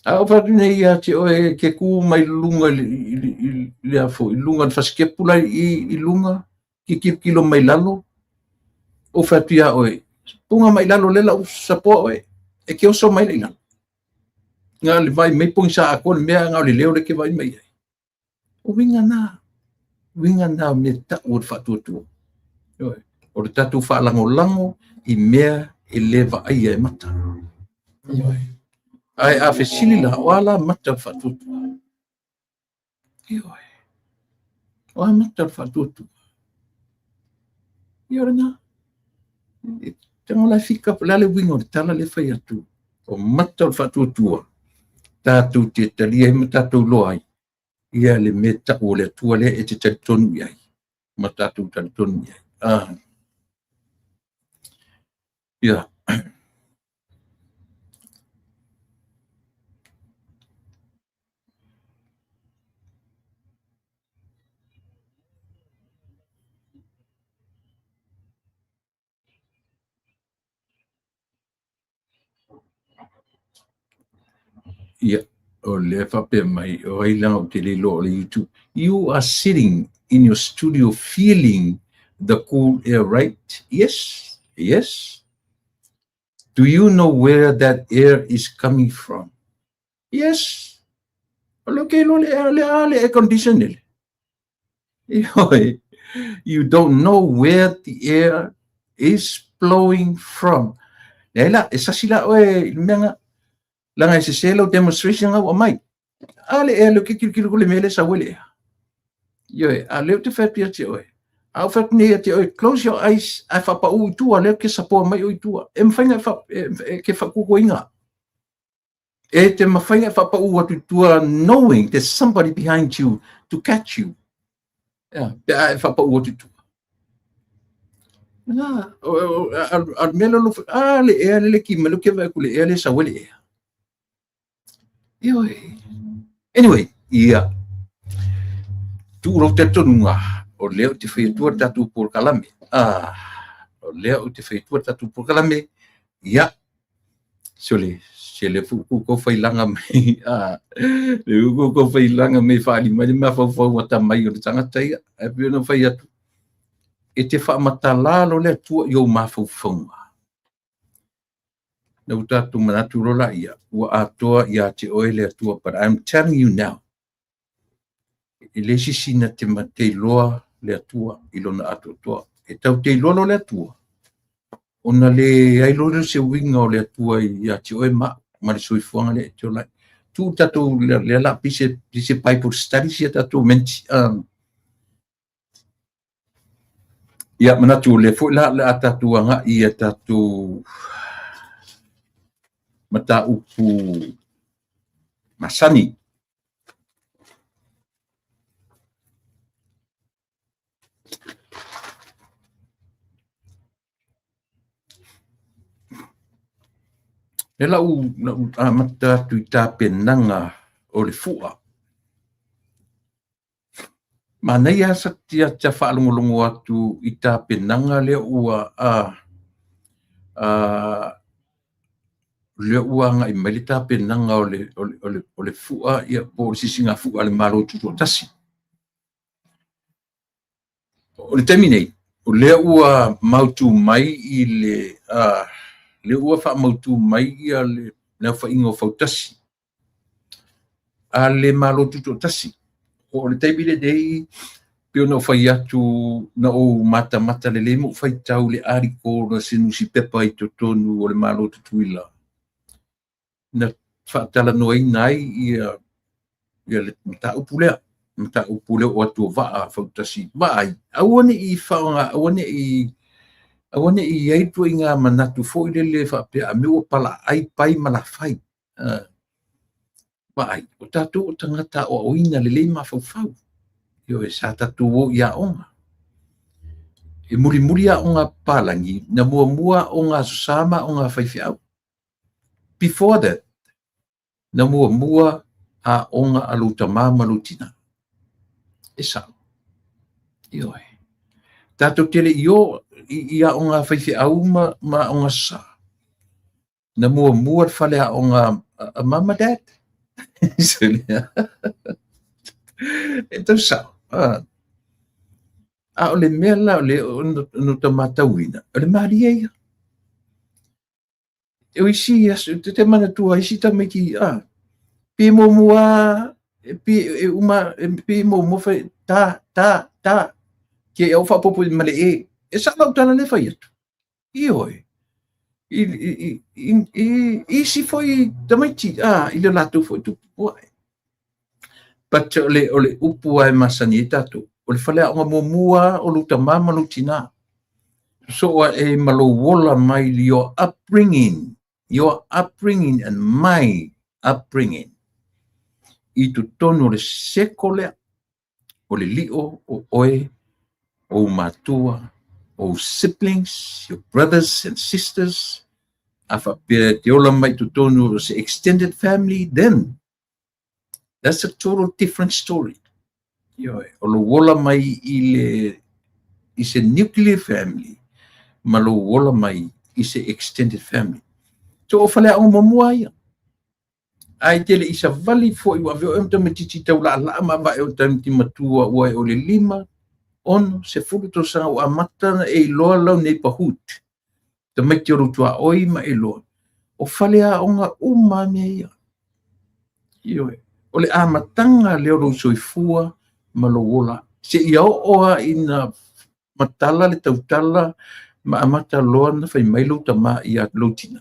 Au whatu nei ia te oe ke ku mai lunga le afo. I lunga na whaskepula I lunga. Ki kilo mai lalo. O whatu ia oe. Punga mai lalo lela o sapoa oe. E ke oso mai leina. Ngā le vai mei pong sa ako le mea ngā le leo le ke vai mai. O winga na me ta o whatuatua. O le tatu whaalango I mea e lewa aia e mata. Ai a whesili la o ala mata whatuatua. O a mata whatuatua. Iora nga. Tango la whika la le winga o le tala le whai atu. O mata whatuatua. Tātou te talia ma tātou loai. Ia le meta o le tua le e te talitonu iai. Ma tātou talitonu iai. Ia. Ia. O le whape mai, o ai langa o te lelo o le YouTube. You are sitting in your studio feeling the cool air, right? Yes. Do you know where that air is coming from? Yes. Look at the air conditioner. You don't know where the air is blowing from. Lela, esa sila oe menga langa ese selo demonstration o mai. Ale e lo kikilo le mele sa wele. Yo, ale te fa pia te oe. Au fa ne te oe, close your eyes. Ai fa pa u tu ale ke sa po mai o tu. E mfainga fa ke fa ku inga. E te mfainga fa pa u atu tu knowing there's somebody behind you to catch you. Yeah, ai fa pa u atu tu. al melo lo le ki melo ke va ku le sa wele yo anyway tu ro te tonga o leo te fai tu tatu por kalame o leo te fai tu tatu por kalame se le fu ko fai langa mai le ko fai langa mai fa li mai ma fa wata mai o tanga tai e pe no fai atu e te fa matala lo le tu yo ma fa fonga na utatu manatu lo la ia wa atoa ia te oile atua but I'm telling you now i le sisina te matei loa le atua i lona ato toa e tau te lono le atua ona le ai lono se winga o le atua ia te oe ma le soifuanga le te olai tu tatu le la pise Bible studies ia tatu menti ia manatu le fu la tatu anga ia tatu mata upu masani le la mata tu ta penanga o le fu'a mana ia sa tia ta fa longo atu i ta penanga le ua le ua nga i melita penanga o le fu'a ia po sisinga fu'a le malo tu tasi o le terminate o le ua mautu mai i le ua fa mautu mai ia le fa ingo fautasi a le malo tu tasi o le taibile dei pio no fai atu na o mata le lemo fai tau le ariko na sinu si pepa i tonu o le malo tutuila na fa tala no nai ia le mata upule o atu va fautasi vai awane i faunga awane i ai tu inga manatu foi le fa pe a meu pala ai pai mala fai vai o tatu o tangata o oina le lema fau yo e sa tatu o ia onga e muri a onga palangi na mua onga susama onga faifiau before that na mua a onga aluta mama lutina esa yo tatu tele yo ia onga faifiau ma onga sa na mua fale a onga mama dad então sa o le mea la o le no tamatauina o le maria ia eu isi te mana tua isi tameki pe mo mua pe uma pe mo fa ta ke eu fa popo male e sa la tana le fai oi isi foi tameki i le lato foi tu but ole upu ai masani tatu o le fale o mua o luta mama lutina so e malo wola mai your upbringing and my upbringing i tu tonu le sekole o le lio o oe o matua o siblings your brothers and sisters afa pe te ola mai tu tonu se extended family then that's a total different story o lo wola mai i se nuclear family ma lo wola mai i se extended family so o fale o mamua ia ai tele isa vali fo i wa veo em tama titi tau la ma va e o tam ti matua o e o le lima on se fulu to sa o amata e loa lau nei pahut te mai te rotua oi ma e loa o fale a onga uma me ia o le amatanga leo ro soifua ma lo wola se ia oa ina matala le tautala ma amata loa na fai mai lo tama ia lotina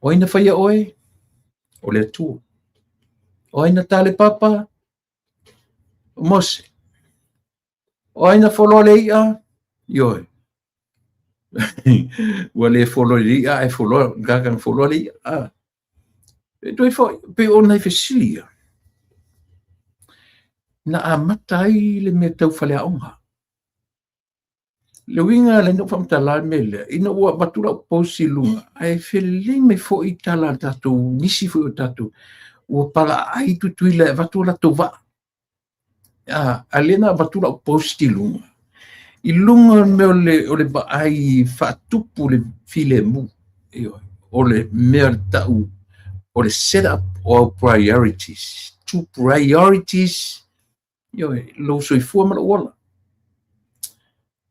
oina fai oe o le tu oina tale papa mose oina folo le ia yo wale folo le ia e folo gagan folo le ia e foi pe ona fesilia na amata i le me tau fale onga le winga le no fam tala mele ina ua batura posi lunga ai fele me fo I tala tatu nisi fo tatu ua pala ai tutuila batura tova alena batura posi lunga I lunga me ole ba ai fatupu le file mu ole me tau ole set up all priorities two priorities lo so I fua mala wala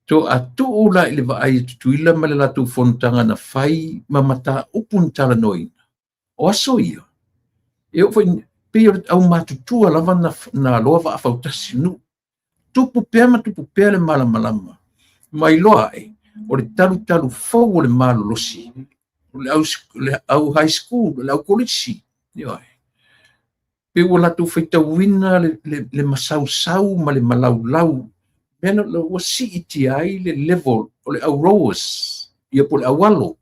to atu ula I le vai tutuila ma le latu fontanga na fai mamata upun tala noi o aso ia e o foi pe au matutua lava na loa va fautasi nu tupu pema tupu pele mala malama mai loa o le talu fau o le malo losi le au high school le au college pe o latu faitauina le masau ma le malau Mena lo wasi iti ai le level o le auroas ia po le awalo.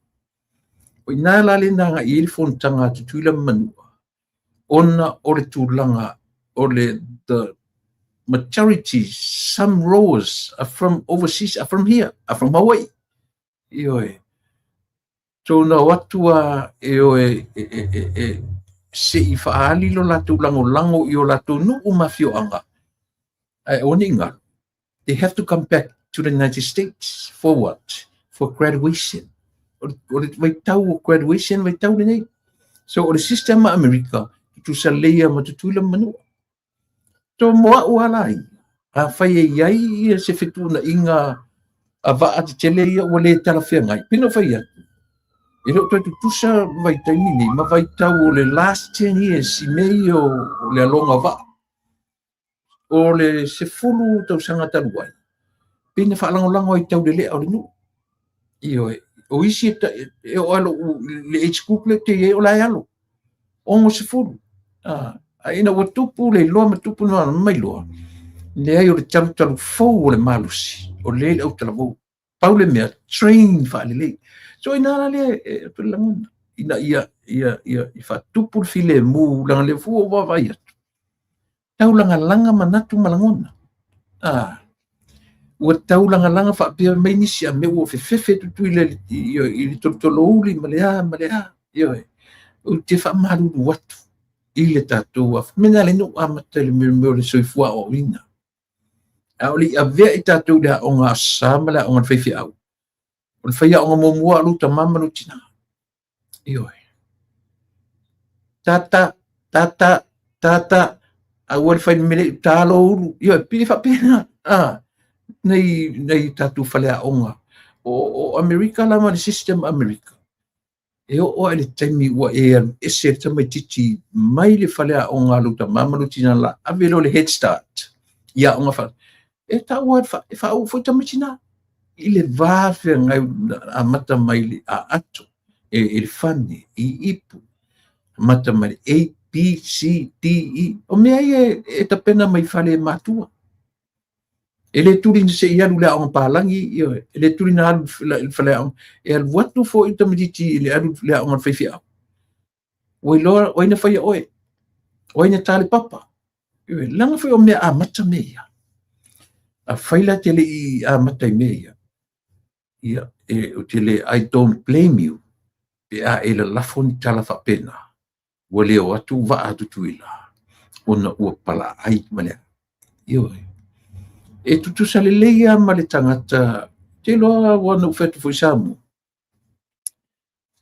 O ina la le nanga I le fontanga tutuila manua. Ona o le tūlanga o le the majority, some rowers are from overseas, are from here, are from Hawaii. Ioe. So na watua se I faali lo latu lango I o latu nuu mafio anga. Ai oninga. They have to come back to the United States for what? For graduation. Or vai tau o graduation, vai tau nei. So o le sistema America, tu sa leia ma tu tuila manua. To moa ualai. A whai e iai ia se fitu na inga a va ati tele ia o le talawhia ngai. Pino whai atu. E reo tu tusa vai taimini, ma vai tau o le last 10 years I mei o le alonga va. O le se fulu tau sanga taluai. Pina whaalangolango I tau le au le nu. O isi e o alo le age group le te e o lai alo. Ongo se fulu. A ina wa tupu le loa ma tupu noa mai loa. Le ai o le talu fau o le malusi. O le au talavou. Pau le mea train whaale le. So ina ala le e tu langona. Ina ia wha tupu le file mu langa le fu o wawai atu. Tau langa manatu malangona. Ua tau langa whaapea mai nisi a mea ua whewhewe tutu I le tolotolo uli ma le a. O te whaamaru watu I le tātou a mena le no amata le meo le soifua o ina. A oli a vea I tātou le aonga asama le aonga whaiwhi au. O le whaia aonga momua alu ta mama no tina. Tata, a ua le whaini mele tālo ulu. Pili whapena. Nei tatu whale a onga. O Amerika lama le system Amerika. E o ele taimi ua e se tamai titi mai le whale a onga luta mamalu tina la avelo le head start. Ia onga wha. E ta ua wha au fwoi tamai tina. I le vāwhia ngai a mata mai le a ato. E le whane, I ipu. Mata mai A, B, C, D, E. O mea e tapena mai whale matua. Ele tuli se ialu le aonga palangi ele tuli na alu fale aonga e al watu fo intermediate ele alu le aonga whaiwhi au oina whaia oina tale papa langa whai o mea a mata mea a whaila tele I a mata mea o tele I don't blame you e a ele lafo ni tala whapena ua leo atu wa atu tuila ona ua pala ai malea e tutu saleleia ma le tangata te loa wana ufetu fuisamu.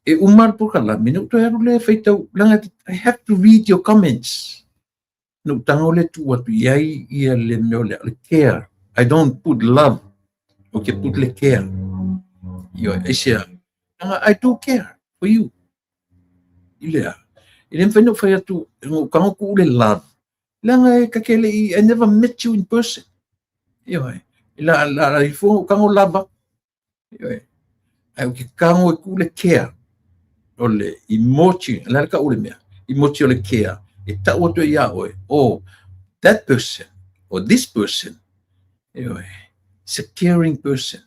E umar po kala, mina uto yaru le feitau, langa, I have to read your comments. No tango le tu watu iai ia le meo le care. I don't put love. Okay, put le care. I do care for you. Ilea. Ilem whenau whai atu, kango ku le love. Langa e kakele I never met you in person. La ifo kango lava ai ke kango e kule care ole emoji la ka ule mea emoji ole care e ta oto ia that person or this person is a caring person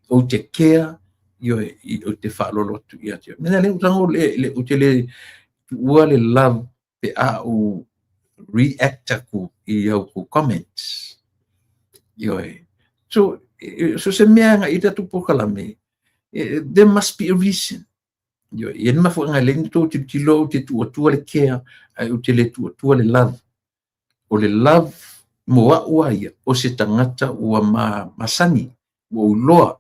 o te care o te whaalolo tu ia te mena le utango le utele ua le love pe a o react aku I au comments so so se mea nga ita tu pokalame, there must be a reason. Yo, yen ma fu nga len to te tilo te tu le care, ai o te le tu le love. O le love mo wa ia o se tangata ua masani, o loa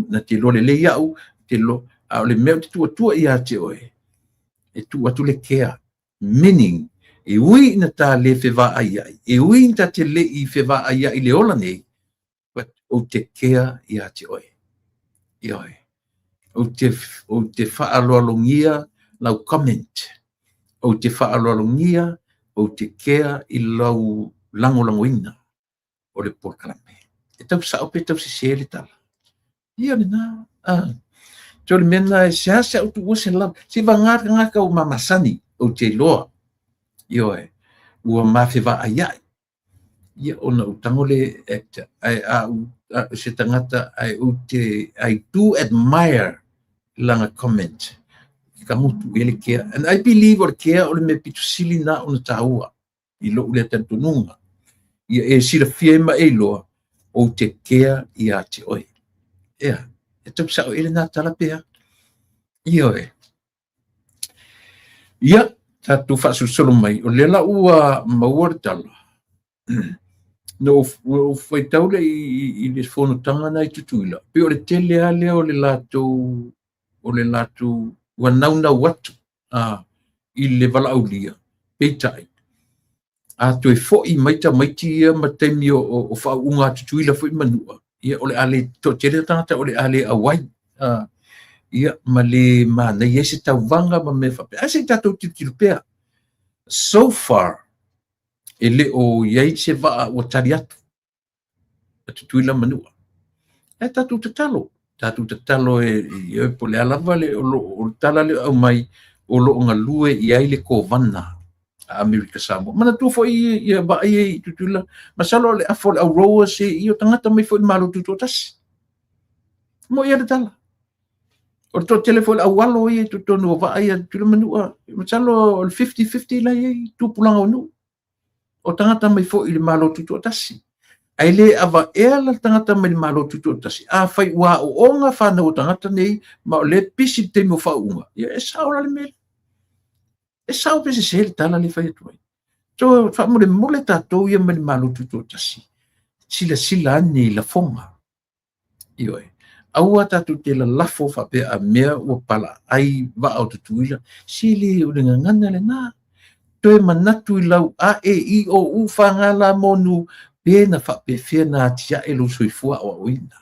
na te lo le iau, te lo a le mea te tu ia te oe. E tu le care, meaning e ui na ta le feva ai, e ui na te le i feva ai le ola nei, but o te care ia te oe. Ioi. O te whaalolongia lau comment. O te whaalolongia o te care i lau langolangoina o le porkalame. E tau sa ope tau se sele tala. Ia le na. So le mena e se au tu wase lau. Se ngaka o mamasani o te loa. Ioi. Ua mawhiwa aiai. Ia ona utangole se tangata I do admire langa comment. Ka mutu ele kia. And I believe or kia o le me pitu sili na ona taua. I lo ule tantununga. Ia e sila fiema e loa o te kia i a te oi. Ia. E tau sa o ele na talapea. Ia oe. Ia. Tatu whasu solo mai. O lela ua mauar tala. No foi taule i le fono tanga na i tutuila. Pe o le tele ale o le lato wanauna watu i le vala aulia. Peitai. To e fo i maita maiti ia matemi o whaunga tutuila fo i manua. Ia o le ale to tere tangata o le ale awai. Ia ma le mana ia se tau vanga ma me whape. Ase tatou titilupea. So far, ele o iai se vaa o tari atu. Tutuila manua. E tatu tatalo. Tatu tatalo e po le alava le o tala le au mai o lo nga lue iai le kovana a Amerika Samoa. Mana tu fo i ba i tutuila. Masalo le afol au roa se i o tangata mai fo i malo tutotas. Mo ia le tala. O to telefon au walo i tutonu o va ia tula manua. Masalo 50-50 la i tupulanga o nu. O tangata mai fo i le malo tutotasi. Ai le ava ela tangata mai le malo tutotasi. A fai ua o onga whana o tangata nei, ma o le pisi te mo whaunga. Ia e sao la le mele. E sao pese se le tala le whai atuai. So wha mole tātou ia mai le malo tutotasi. Sila ane i la fonga. Ioi. Aua tātou te la lafo whape a mea ua pala ai wa au tutuila. Sili o le ngangana le nā. Toe manatu i lau a e i o u whangala monu pēna whape whia nā tia e lo soifua o oina.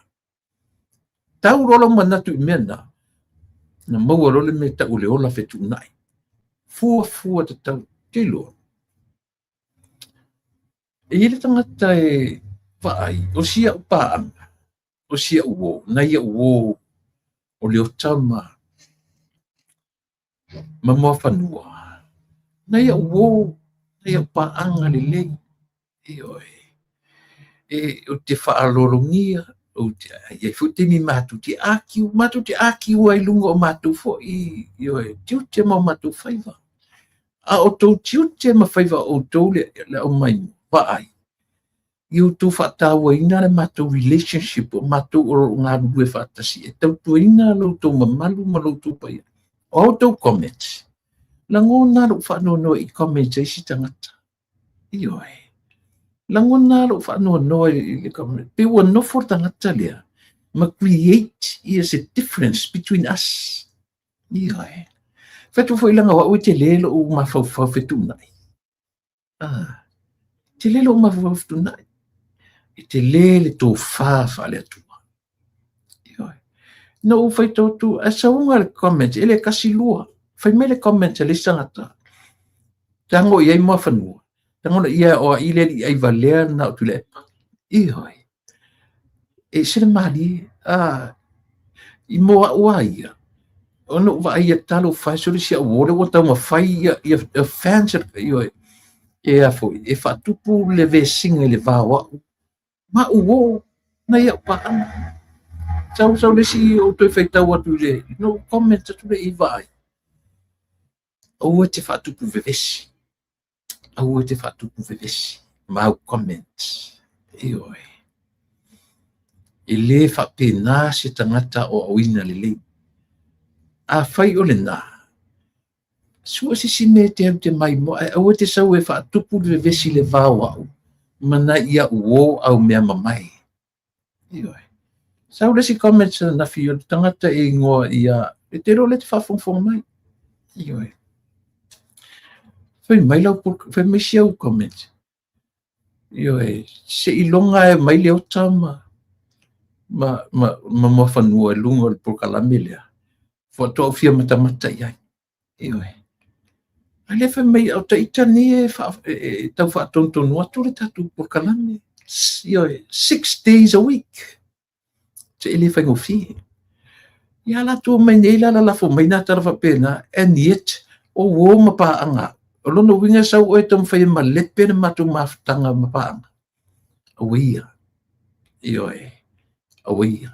Tau rola manatu i mea nā. Na maua role me ta ule ola whetu nai. Fua te tau te loa. E hele tangata e whaai o sia upaanga. O sia uo. Na ia uo o leo tama. Mamua whanua. Na ia uo. Na ia upaanga le lei. Ioi. E o te whaalolongia, o te ai futini matu te akiu ai lunga o matu fo i tiu te mau matu whaiva. A o tau tiu te ma whaiva o tau le o mai waai. I o tau whatawa ina le matu relationship o matu o ngā rue whatasi. E tau tu ina lo tau mamalu ma lo tau pai. O tau comments. Langona lo whanono i comments ai si tangata. Ioi. Langona lo whanono i comments. Pe ua nofo tangata lea. Ma create is a difference between us. Ioi. Whetu fo ilanga wa ui te lelo o mawhau whetu nai. Te lelo o mawhau whetu nai. I te lele tō whawha le atua. Ioi. No u whai tōtu, a saunga le comments, ele kasi lua. Whai mele comments a le sangata. Tango iai mua whanua. Tango na ia o ile i ai valea na o tule epa. Ioi. E sere mali, i moa ua ia. Ono wa ia talo whai sori si a wore o tau ma whai ia fans ioi. E a foi, e whatupu le ve singa le vāwa. Ma uo, na ia paana. Sau le si o toi whai tau atu le, no comment atu le i vai. Aua te whatupu vevesi. Aua te whatupu vevesi. Mau comments. Ioi. e le whapena se tangata o awina le le. A whai o le nā. Sua si me te mai mo, aua te sau e whaatupu le vesi le vāu au. Mana ia uo au mea mamai. Ioi. Sau le si comments na fio tangata e ngoa ia, e te ro le te whawhongwhong mai. Ioi. Whai mai lau, whai mai siau comments. Ioi. Se ilonga e mai leo tama. Ma whanua e lunga le pokalame lea. Whato au fia mata iai. Ioi. Ale whai mai au ta itani e tau whaatontonu atu le tatu pokalame. Ioi. 6 days a week. Te ele whai ngofi. Ia la tua mai nei la lafo mai nā tara whapena. And yet, o wo mapaanga. O lono winga sau oe tam whai ma lepena matu maftanga mapaanga. Awia. Ioi. Awia.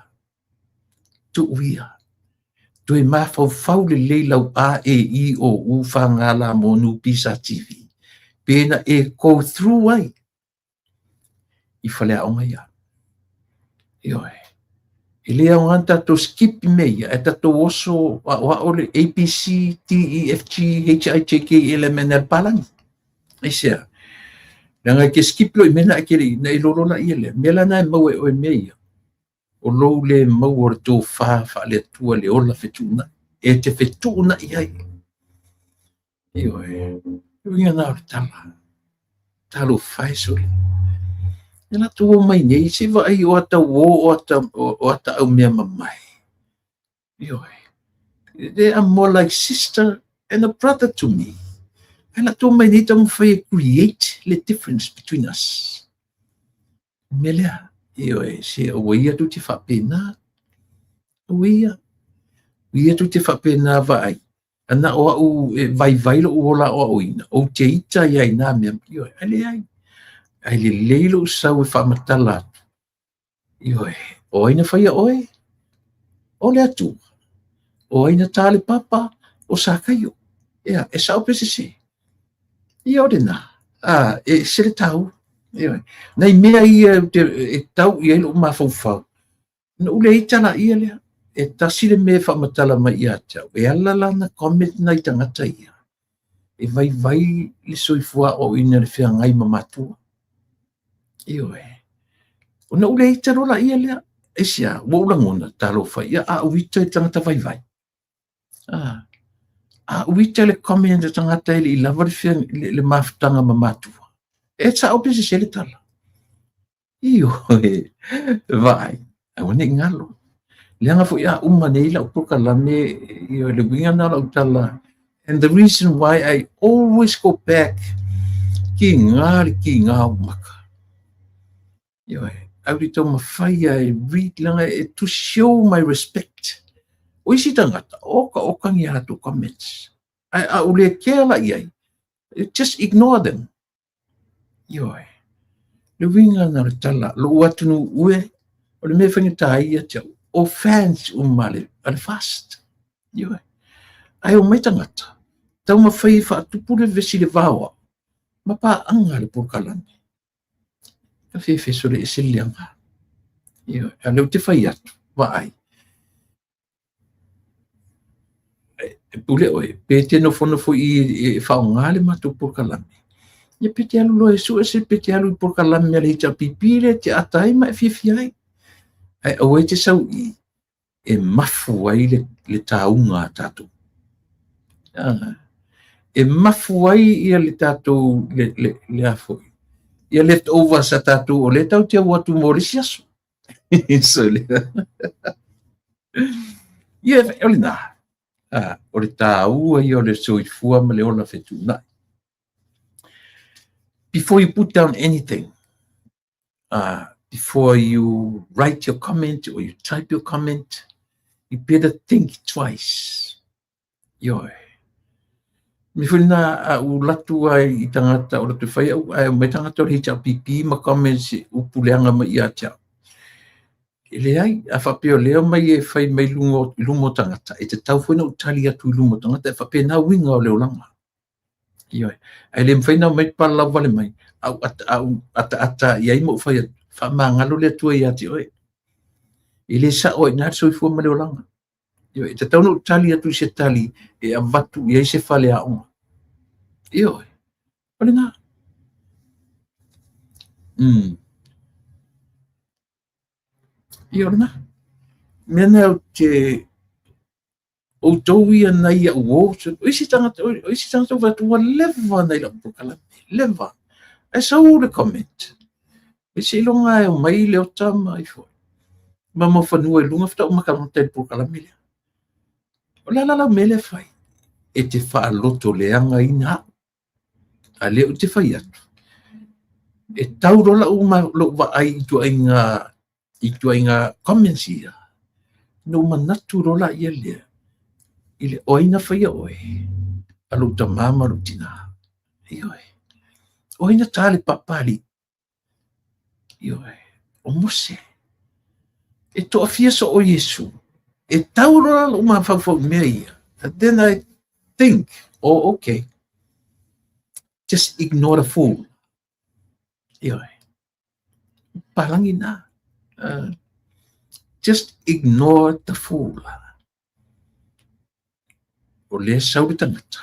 Tu wia. Tu e mawhau le leilau a e i o u whangala monu Pisa TV. Pena e go through ai. I whalea o ngai a. Ioi. I lea o anta to skip meia. E tato oso wa ole ABC, TEFG, HIJK, LMNL palangi. I sea. Nanga ke skip lo i mena akere na i lolo na i ele. Mela na e mau e oe meia. O lou le mau o tō wha le tua le ola whetuna. E te whetuna i ai. Ioi. Ioi ngā o tala. Talo whai sori. E la tō mai nei, se wa ai o ata o ata au mea mamai. Ioi. They are more like sister and a brother to me. E la tō mai nei tamu whai create the difference between us. Melea. Ioi, se awia tu te whapena. Awia. Ia tu te whapena wa ai. Ana o au vai lo ola o oina. O te ita iai nā mea. Ioi, ale ai. Ai le leilo sau e whamatala. Ioi, o aina whaia oe. O le atu. O aina tāle papa. O sākaio. Ia, e sau pese se. Ia o dena. E sere tau. Nei mea ia e tau i elo ma fau. Na ule i tala ia lea. E tasi le mea whamatala mai ia tau. E alala na comment na i tangata ia. E vai le soifua o ina le whea ngai mamatua. Io e. O na ule i talola ia lea. E sia, waulangona talo whai. Ia a uita i tangata vai. A uita le comment i tangata ili i lava le whea le mafutanga mamatua. E ta o pese sele tala. Io e vai. A wane ngalo. Leanga fo ia nei la upuka lame io le winga na la utala. And the reason why I always go back ki ngā umaka. Io e. Aurito mawhai I read langa to show my respect. O isi tangata. Oka ngi hatu comments. A ule kea la iai. Just ignore them. Ioi. Le winga na le tala, lo watunu ue, o le me whangita ia te o fans male, ale fast. Ioi. Ai o mai tangata, tau ma whai whaatupu le vesi le vawa, ma pā anga le porkalani. Ka whewhe sore e se lianga. Ioi. A leo te whai atu, wa ai. E pule oe, pe te no whanafo i whaonga le matu porkalani. Ia pete alu loe su se pete alu por kalame ale ta pipile te atai ma fifiai. Ai o te sau I e mafu ai le taunga tatu. E mafu ai ia le tatu le afo. Ia left over sa tatu o le tau te watu morisiasu. So le. Ia ole na. O le tau ai o le soifua ma le ona fetuna. Before you put down anything, before you write your comment or you type your comment, you better think twice. Ioi. Mi whina u latu ai I tangata o latu whai au mai tangata o le hita pipi ma comments upuleanga ma ia tia. Ele ai, a whapeo leo mai e whai mai lumo tangata. E te tau whena utali atu lumo tangata e whapea nā winga o leo langa. Ioi. Ai le mwhaina mai pala wale mai. Au ata iai mo whai whamangalo le tua I ati oe. I le sa o ina soifua ma le olanga. Io e te tauno tali atu se tali e avatu i se fale a onga. Io ole nga. Io ole nga. Mena o te o tau ia nei a uo, o isi tangata watu wa leva nei la pukalami, leva. E sa ule comment. E se ilonga e o mai le o tama i fo. Ma mo whanua e lunga fta o makalama te pukalami lea. O la la mele fai. E te wha loto leanga ina. A leo te whai atu. E tau rola o ma lo wa ai i tua inga comments ia. No manatu rola ia lea. Ile oina whaia oe. Alo ta mama rutina. Ioe. Oina tale papali. Ioe. O mose. E to afia so o Yesu. E taurora lo ma whawhau mea ia. And then I think, oh, okay. Just ignore the fool. Ioe. Parangi na. Just ignore the fool. O le sau tangata.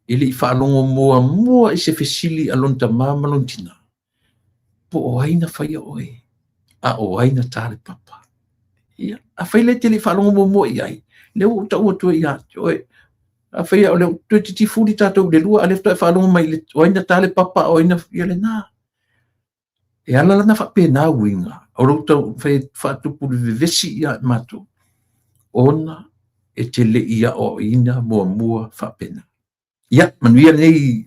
Ili i whaalongo mua i se fesili alon ta mama lon tina. Po o aina whaia oe. A o aina tale papa. Ia. A whaile te li whaalongo mua i ai. Leo o ta ua tua i ati. Oe. A whaia o leo tue titi fuli tātou le lua. A lefta e whaalongo mai le o aina tale papa o aina ia le nā. E ala lana whape nā winga. O rauta whaatupu le vesi ia mato. Ona e te le ia o ina mua whapena. Ia, manuia nei,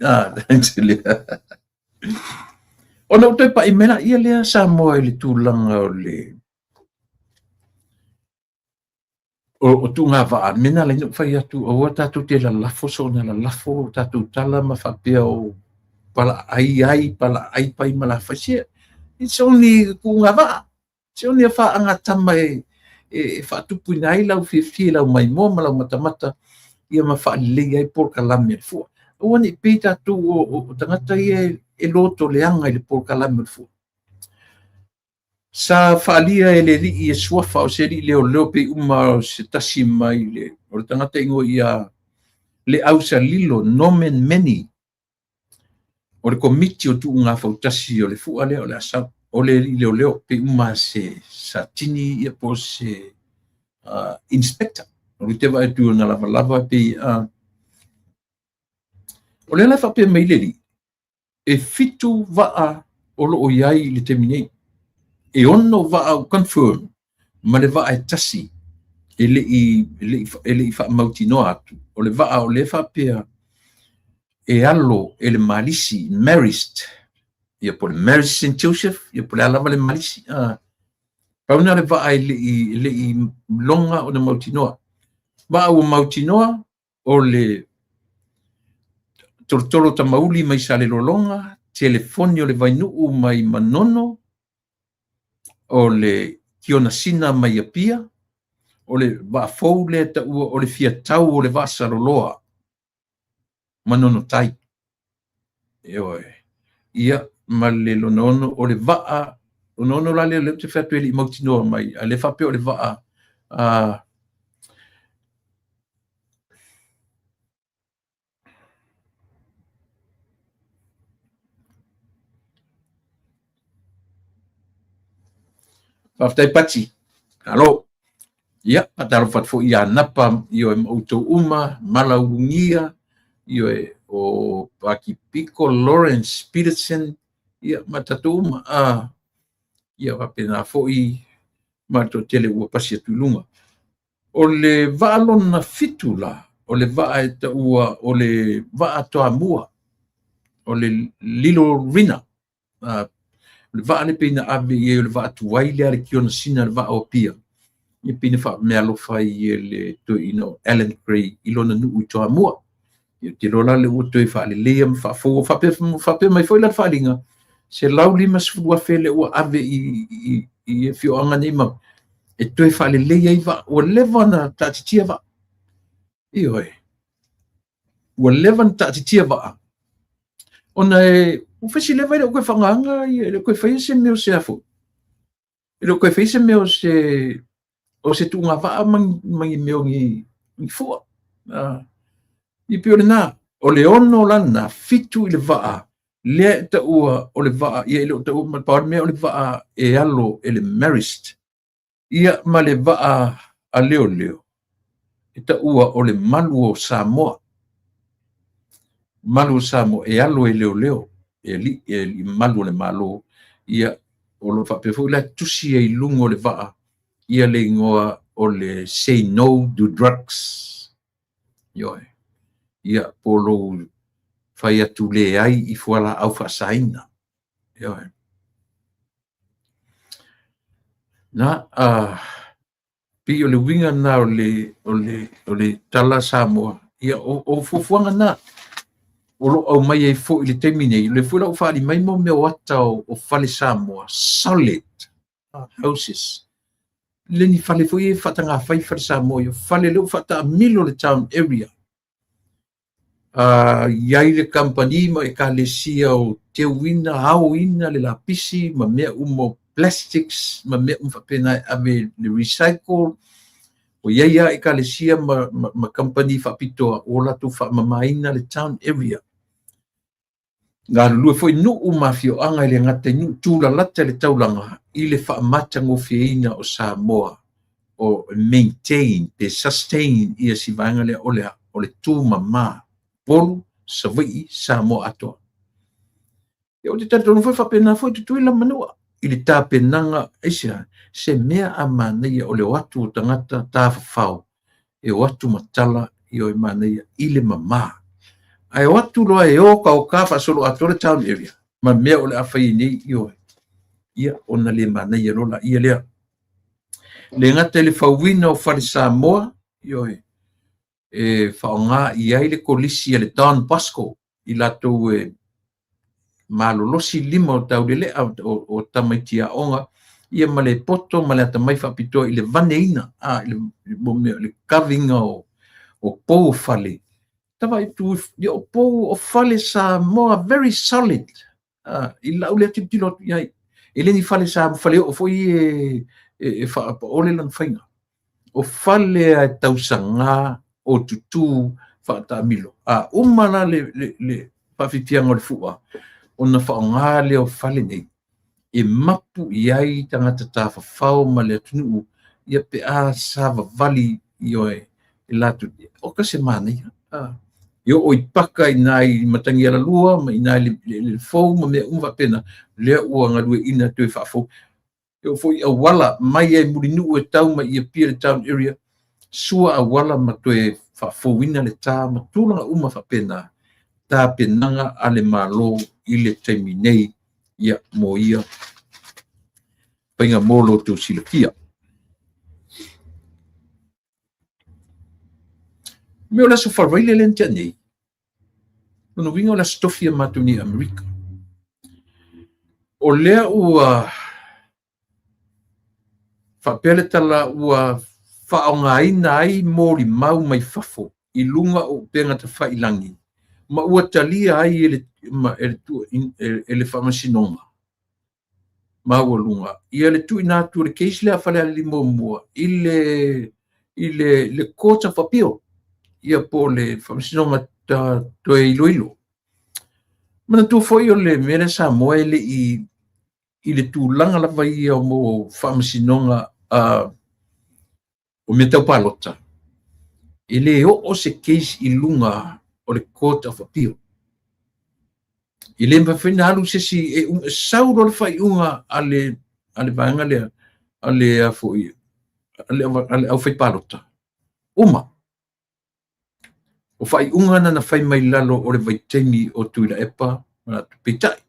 ona utoi pa i mena ia lea sa moa le tūlanga o le o tu ngā waa, mena le nuk whai atu, o tātou te la lafo, so na la lafo, tātou tala ma whapea o pala ai, pala ai pai ma la whaisia. It's only ku ngā waa. It's only a wha anga tama e whaatupu nai lau whiwhi lau mai mo, ma lau matamata, ia ma wha lei ai por kalame al fua. O ni pe tātou o tangata ia e loto leanga i le por kalame al fua. Sa whaalia e le ri i e suafa o se ri leo pe uma o se tasi mai le. O le tangata ingo ia le ausa lilo, nomen meni. O le komiti o tu ngā whautasi o le fua leo le asa. O le ri leo pe uma se sa tini ia po se inspector. O le te vai tu na lava pe o le la whape mai le ri. E fitu waa o lo o iai le teminei. E ono va au confirm ma le va e tasi ele i fa mautino atu o le va o le fa pea e allo ele malisi marist ia por Maris St. Joseph ia por ala vale malisi pa una le va ele i longa o le mautino va o mautino o le tortoro tamauli mai sale longa telefonio le vainu mai manono o le kiona sina mai apia, o le wafou le ta ua, o le fiatau o le vasaroloa, manono tai. Eoe. Ia, ma le lonono, o le waa, lonono la le te whatu e li mautinoa mai, a le whape o le waa, whaftai pati. Alo. Ia, pataro fatfo ia napa, io e mautou uma, malaungia, io e o Paki Pico, Lawrence Peterson, ia matatou uma, ia wapena foi, mato tele ua pasi atulunga. O le vaalona fitula, o le vaa e ta ua, o le vaa toa mua, o le lilo rina, le vaa le peina ave ie o le vaa tuwai le ale kiona sina le vaa o pia. Ia pina wha mea lofa i le to ino Alan Gray ilona nuu toa mua. Ia te rola le ua toi wha le lea ma whape mai foi la whalinga. Se lau lima sifurua whele ua ave i e fio anga nei mau. E toi wha le lea i wa ua lewa na tātitia wa. Ioi. Ua lewa na tātitia wa. Ona e ufesi lewa i le koe whanganga i le koe whaia se meo se afu. I le koe whaia se meo se o se tu nga va mangi meo ngi fua. I pio na o le ono lana fitu i le vaa le ta ua o le vaa ia ile ta ua pa me o le vaa e alo ele marist ia ma le vaa a leo e ta ua o le malu o Samoa e alo e leo e li malu le malo ia o lo fa pe fu la tusi e lungo le vaa ia le ngoa o le say no to drugs yo ia polo fai atu le ai i fuala au fasaina yo na pi o le winga na o le tala Samoa ia o fufuanga na o lo au mai e fo i le temine le fula o fali mai mo me wata o fale Samoa solid houses le ni fale fo e fatanga fai fale Samoa yo fale le fata milo le town area iai le company ma e kalesia o te wina hauina le lapisi ma mea umo plastics ma mea pena ave le recycle o ia e kalesia ma company whapitoa o la tu whamamaina le town area ngā lua foi nu mafio anga le ngata nu tula lata le taulanga i le whaamata ngofieina o Samoa o maintain pe sustain ia si vanga le o le tu mama polu savai Samoa atoa e o te tatonu foi whapena foi tutui la manua i le tāpenanga esia se mea a manaia o le watu o tangata tāwhawhau e o watu matala i o manaia i le mama ai watu loa e o ka solo atore town area ma mea o le awhai nei i o ia ona le manaia lola ia lea le ngata le whauwina o whare Samoa i o e whaonga i ai le kolisi le Don Bosco i lato malolosi lima o tau le o tamaitia onga ia ma le poto ma le atamai whapitoa i le vaneina le kavinga o pou fale tava itu o pou o fale Samoa very solid i lau le tiptilo ia i le ni fale Samoa fale o foi o le lan whainga o fale a tausanga o tutu whaatamilo umana le pawhitianga o le fua o na whaonga le o fale nei e mapu iai tangata tāwhawhau ma le atunu ia pe sava vali i oe i latu o ka se mana ia yo o ipaka ina i matangi ala lua ma ina le fau ma mea umwa pena lea ua ngalue ina tue whaafau yo foi a wala mai e murinu e tau ma ia pia le town area sua a wala ma tue whaafau ina le tā ma tūlanga uma whapena tā penanga ale malo i le taimi nei ia mo ia painga molo tu silakia me o laso whareile lentia nei no winga o la stofia matuni Amerika o lea ua whapele tala ua whaongaina ai mori mau mai fafo i lunga o penga ta whailangi ma ua talia ai ele whamasinonga ma ua lunga i ele tu inatu le keisi lea whale ali mua i le kota whapio ia po le whamasinonga ta toe iloilo mana tu foi o le mele Samoa ele i le tūlanga lava ia o mo whamasinonga o me tau palota ele o se keisi i lunga o le kota whapio i le mwhawhina alu se si sauro le whaiunga ale vaenga lea ale au whai palota uma o whaiunga na whai mai lalo o le vaiteni o tuila epa pitai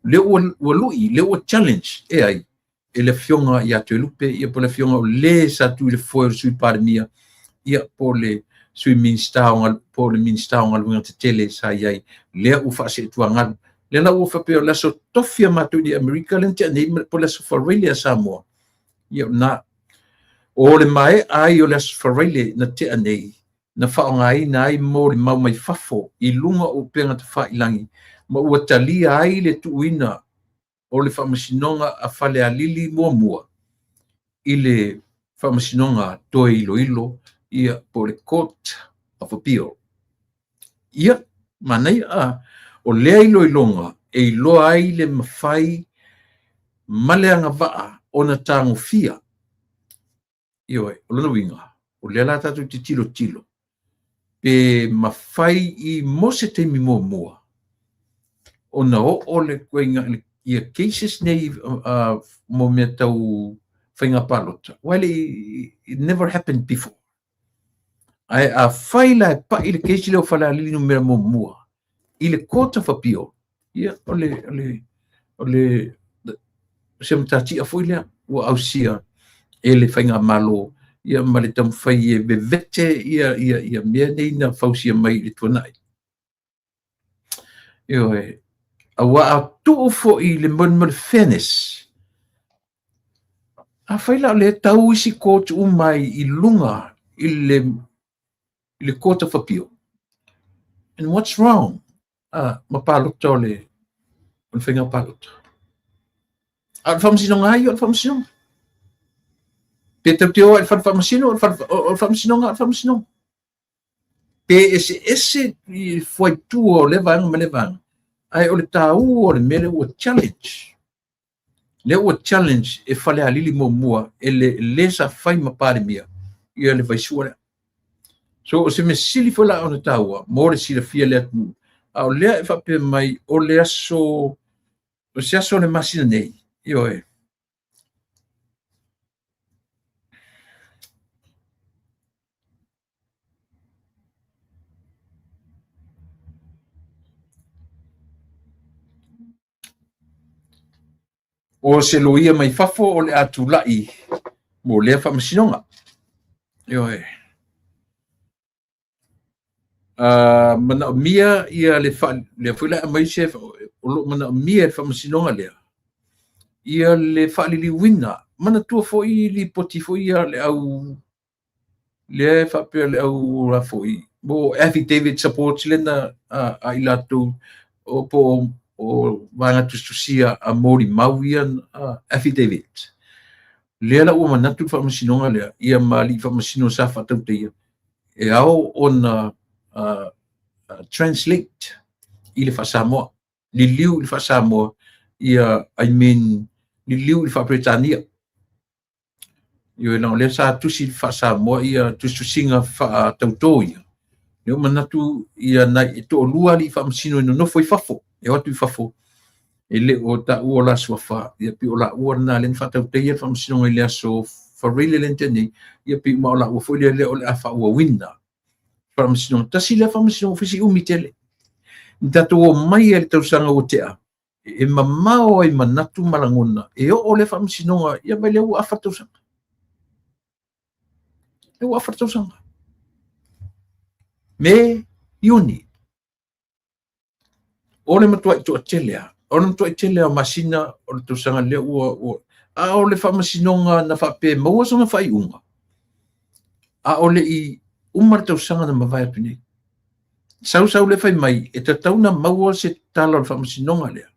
le ua lui le ua challenge e ai e le fionga i atu e lupe ia po le fionga o le sa tu le foi o sui parimia ia po le sui minstaonga po le minstaonga luinga te tele sa iai lea u whaase tuangaru le na ua whapeo laso tofia matu di Amerika le ntia nei po laso whareile a Samoa ia na o le mai ai o laso whareile na tea nei na whaonga ai na ai mo le mau mai fafo i lunga o penga te whailangi ma ua talia ai le tuuina o le whamasinonga a whale a lili mua i le whamasinonga toe ilo ia po le Court of Appeal. Ia, manai o lea ilonga e iloa ai le mawhai maleanga waa o na tango fia. Ioi, o lana winga, o lea la tatu te tilo. Pe mawhai I mose te mi mua. O na o le koinga ia cases nei mo mea tau whainga palota. Well, it never happened before. Ai a whaila pa I le case leo whala lilinu mea mua. I le Court of Appeal. Ia, o le se mtati a fuilea ua ausia e le whainga malo. Ia ma le tamwhai e vevete ia mea nei na whausia mai le tuanai. Ioi, a wa a tuo fo I le mon fairness. A whaila le tau isi court umai I lunga I le Court of Appeal. And what's wrong? Ma palota o le whainga palota. A whamasinonga ai o whamasinonga. Pe tau te oa I whamasino o whamasinonga. Pe ese I whai tua o le vanga. Ai o le tau o le mele ua challenge. Le ua challenge e whale alili mua e le sa whai mapare mia I le vaisua lea. So o se me sili whala o na taua, mo le sila fia lea tunu. A o lea e whape mai o le aso, o se aso le masina nei. Io e. O se loia mai fafo o le atu lai, mo lea whamasinonga. Io e. Mana o mia ia le whila a mai se, mana o mia le whamasinonga lea. Ia le whalili wina, mana tua fo I li poti fo ia le au, le whapea le au rafo I. Mo affidavit support lena a ilato o po o vanga tustusia a mori mauian affidavit. Lea la ua manatu whamasinonga lea, ia mali whamasino sa whatau te ia. E au ona translate I le whasamoa, li liu I le whasamoa, ia, li liu I le whapretania. Ia lang lea sa tusi le whasamoa, ia tustusinga whaatauto ia. Leo manatu ia nai e to lua li whamasino ino no foi fafo, e watu I fafo. E le o ta ua la swafa, ia pi o la ua na len whatauto ia whamasino I le aso wharile lentene, ia pi ma o la ua foi le o le afa ua winna. Whamasino, tasi le whamasino fisi umitele. Tato o mai e le tausanga o tea. E mamao ai manatu malangona. E o le whamasinonga, ia mai le ua awhatausanga. Le ua awhatausanga. Me, iuni. O le matua I toa telea. O le matua I telea masina o le tausanga le ua. A o le whamasinonga na whape maua sanga whai unga. A o le I umar tausanga na mawai apine. Sau le whai mai, e ta tauna maua se tala o whamasinonga lea.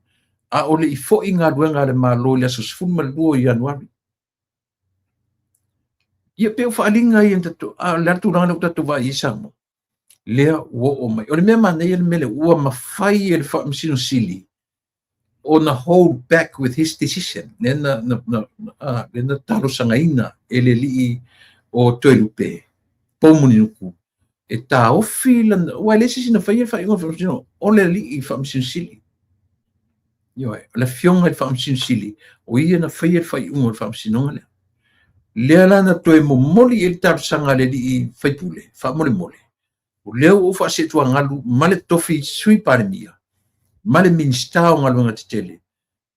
A o le I fo I ngā ruenga le malo le aso sifuma lua I Januari. Ia peo whaalinga I entato, a le atu ranga utatu wa I sango. Lea ua o mai. O le mea manei le mele ua mawhai e le whamasino sili. O na hold back with his decision. Lena taro sangaina e le li o toelupe. Pomuni nuku. E tā ofi lana, wai lesi sina whaia whainga whamasino, o le li I whamasino sili. Ioi, la fionga I whamasino sili, o ia na whaia whaiunga I whamasinonga lea. Lea lana toe mo moli e le tarusanga le li I whaipule, whamole mole. O leo o whaasetua ngalu, male tofi sui parimia, male minsta o ngalu ngati tele.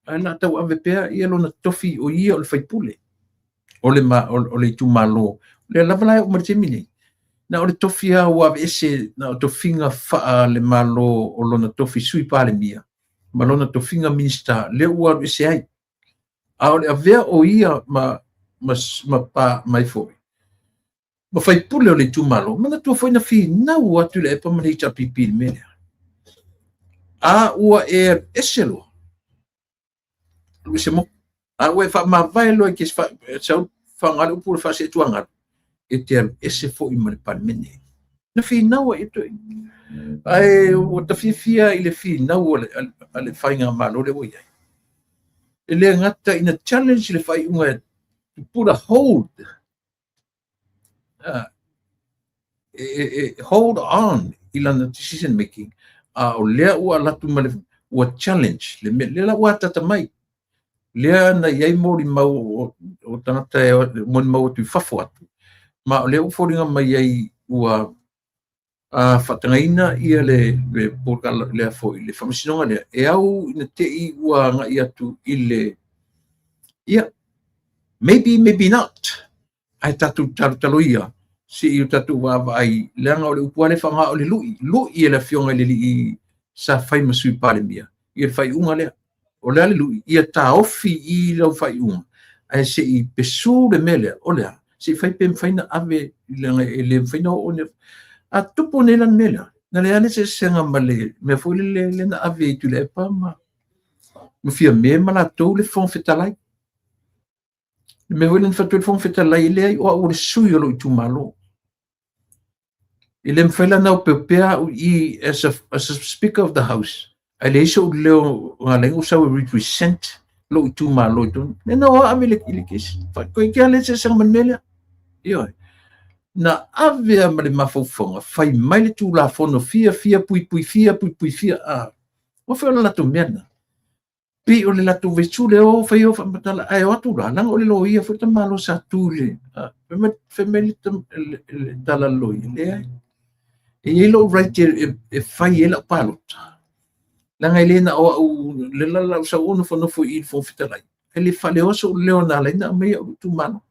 Ana tau avepea, ia lo na tofi o ia o le whaipule. O le tu malo, le lavalai o maritemine. Na o le tofi a ua ese na o tofinga faa le malo o lona tofi sui pale mia. Ma lona tofinga minsta le ua ese ai. A o le avea o ia ma pa mai foi. Ma fai pule o le tu malo. Mana tua foi na fi na ua tu le epa mani ta pipi mele. A ua e ese lo. Luise mo. A ua e fa ma vai lo e kis fa whangale upu le whase tuanga e te alu ese fo i male palemene. Na whinaua e toi. Ai, o ta fia i le whinaua ale whainga malo le wai ai. E le ngata ina challenge le whai unga to put a hold. Hold on i lana decision making. O lea ua latu male ua challenge. Le la ua tata mai. Lea na iai mori mau o tangata e moni mau tu whafo atu. Ma o lea uforinga mai iai ua whatangaina ia le porkala lea fo i le whamasinonga lea. E au ina te i ua nga i atu i le maybe not. Ai tatu talo ia. Si i tatu wawa ai leanga o le upuale whanga o le lui. Lui e la fionga le li i sa whai masui pale mia. I le whai unga lea. O lea le lui. Ia ta ofi i lau whai unga. Ai se i pesu le melea. O lea. Se i whai pem whaina ave i le whaina o ne. A tupo ne lan melea. Na le ane se senga male. Mea fwile le na ave i tu le epa ma. Mufia me mala tau le fong fetalai. Me welen fatu fong fetalai le ai o le sui o lo i tu malo. Ilem fela na pepea I as a speaker of the house. Ale so leo ngalengo sa represent lo itu malo itu. Nena o amile kilikis. Fa ko ikale se sang manmela. Yo. Na ave amale mafofonga. Fai mai tu la fono fia pui fia. O fa la tu mena. Pi o le la tu vechule o fa yo fa matala ai o tu la lang o le lo ia fa malo sa tu le. Family tala lo ile. E lo right e fai ela palota. Langa elena o le la sa ono fo no fo I fo fitalai. Ele fale o so leo na le na me o tu mano.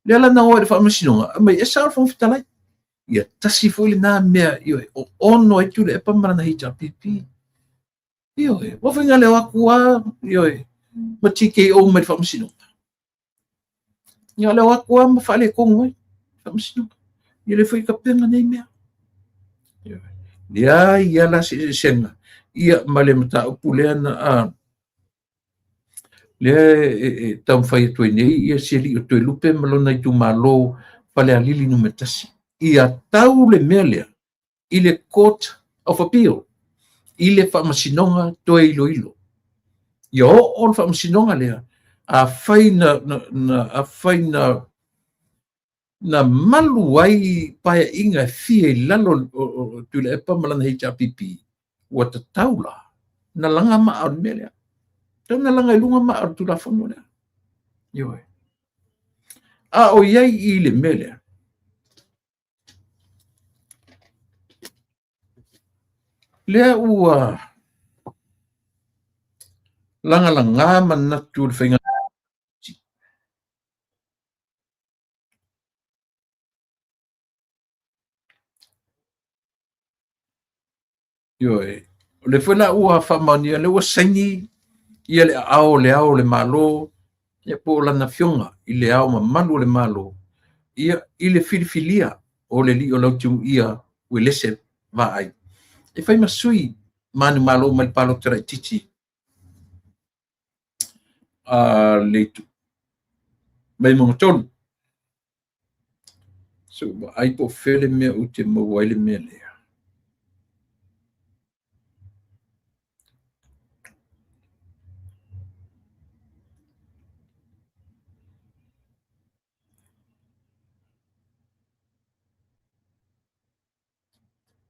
Le la na o le fa masino, me e sa fo fitalai. Ia tasi fo le na me io o ono e tu le pa mana hita pipi. Io o fa ngale wa kwa io ma tike o me fa masino. Ia le wa kwa ma fale ko ngoi fa masino. Ile foi kapenga nei me. Ia la senga ia male mata upulea na le tam fai tu nei ia seli o tu lupe malona I tu malo fale alili no metasi ia tau le melea I le court of appeal I le whamasinonga toe ilo ia o whamasinonga lea a fai na malu ai pae inga fie lalo tu le epa malana HRPP wa ta taula na langa ma ar melea tau na langa ilunga ma ar tu la fono lea yoe a o iai I le melea lea ua langa manatu le whainga Yoe. Le fwena ua whamania, le ua saini, ia le ao le malo, ia po lana fionga, I le ao ma malu le malo, ia I le filifilia, o le li o lautiu ia, ue lese va ai. E whai masui, manu malo ma le palo tera titi, leitu. Mai mga tonu. So, ai po fele mea u te mawaile mea lea.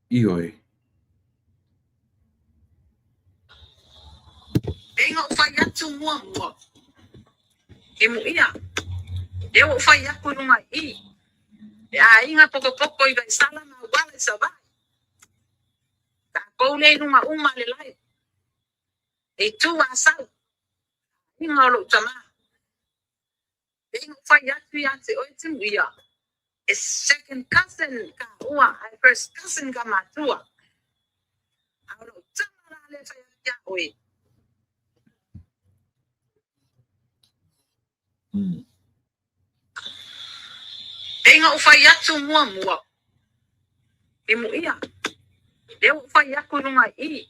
Ioi. Inga o fai atu mua. E mu ia. E o fai aku nunga I. E a inga poko I vai sala na wale sa vai. Ka koule nunga uma le lai. E tu a sal. Inga o lo tama. E inga o fai atu I ate o iti mu ia. E second cousin ka ua. A first cousin ka matua. A o lo tama na le fai atu ia oe. Inga o fai atu mua. E mu ia. E o fai aku nunga I.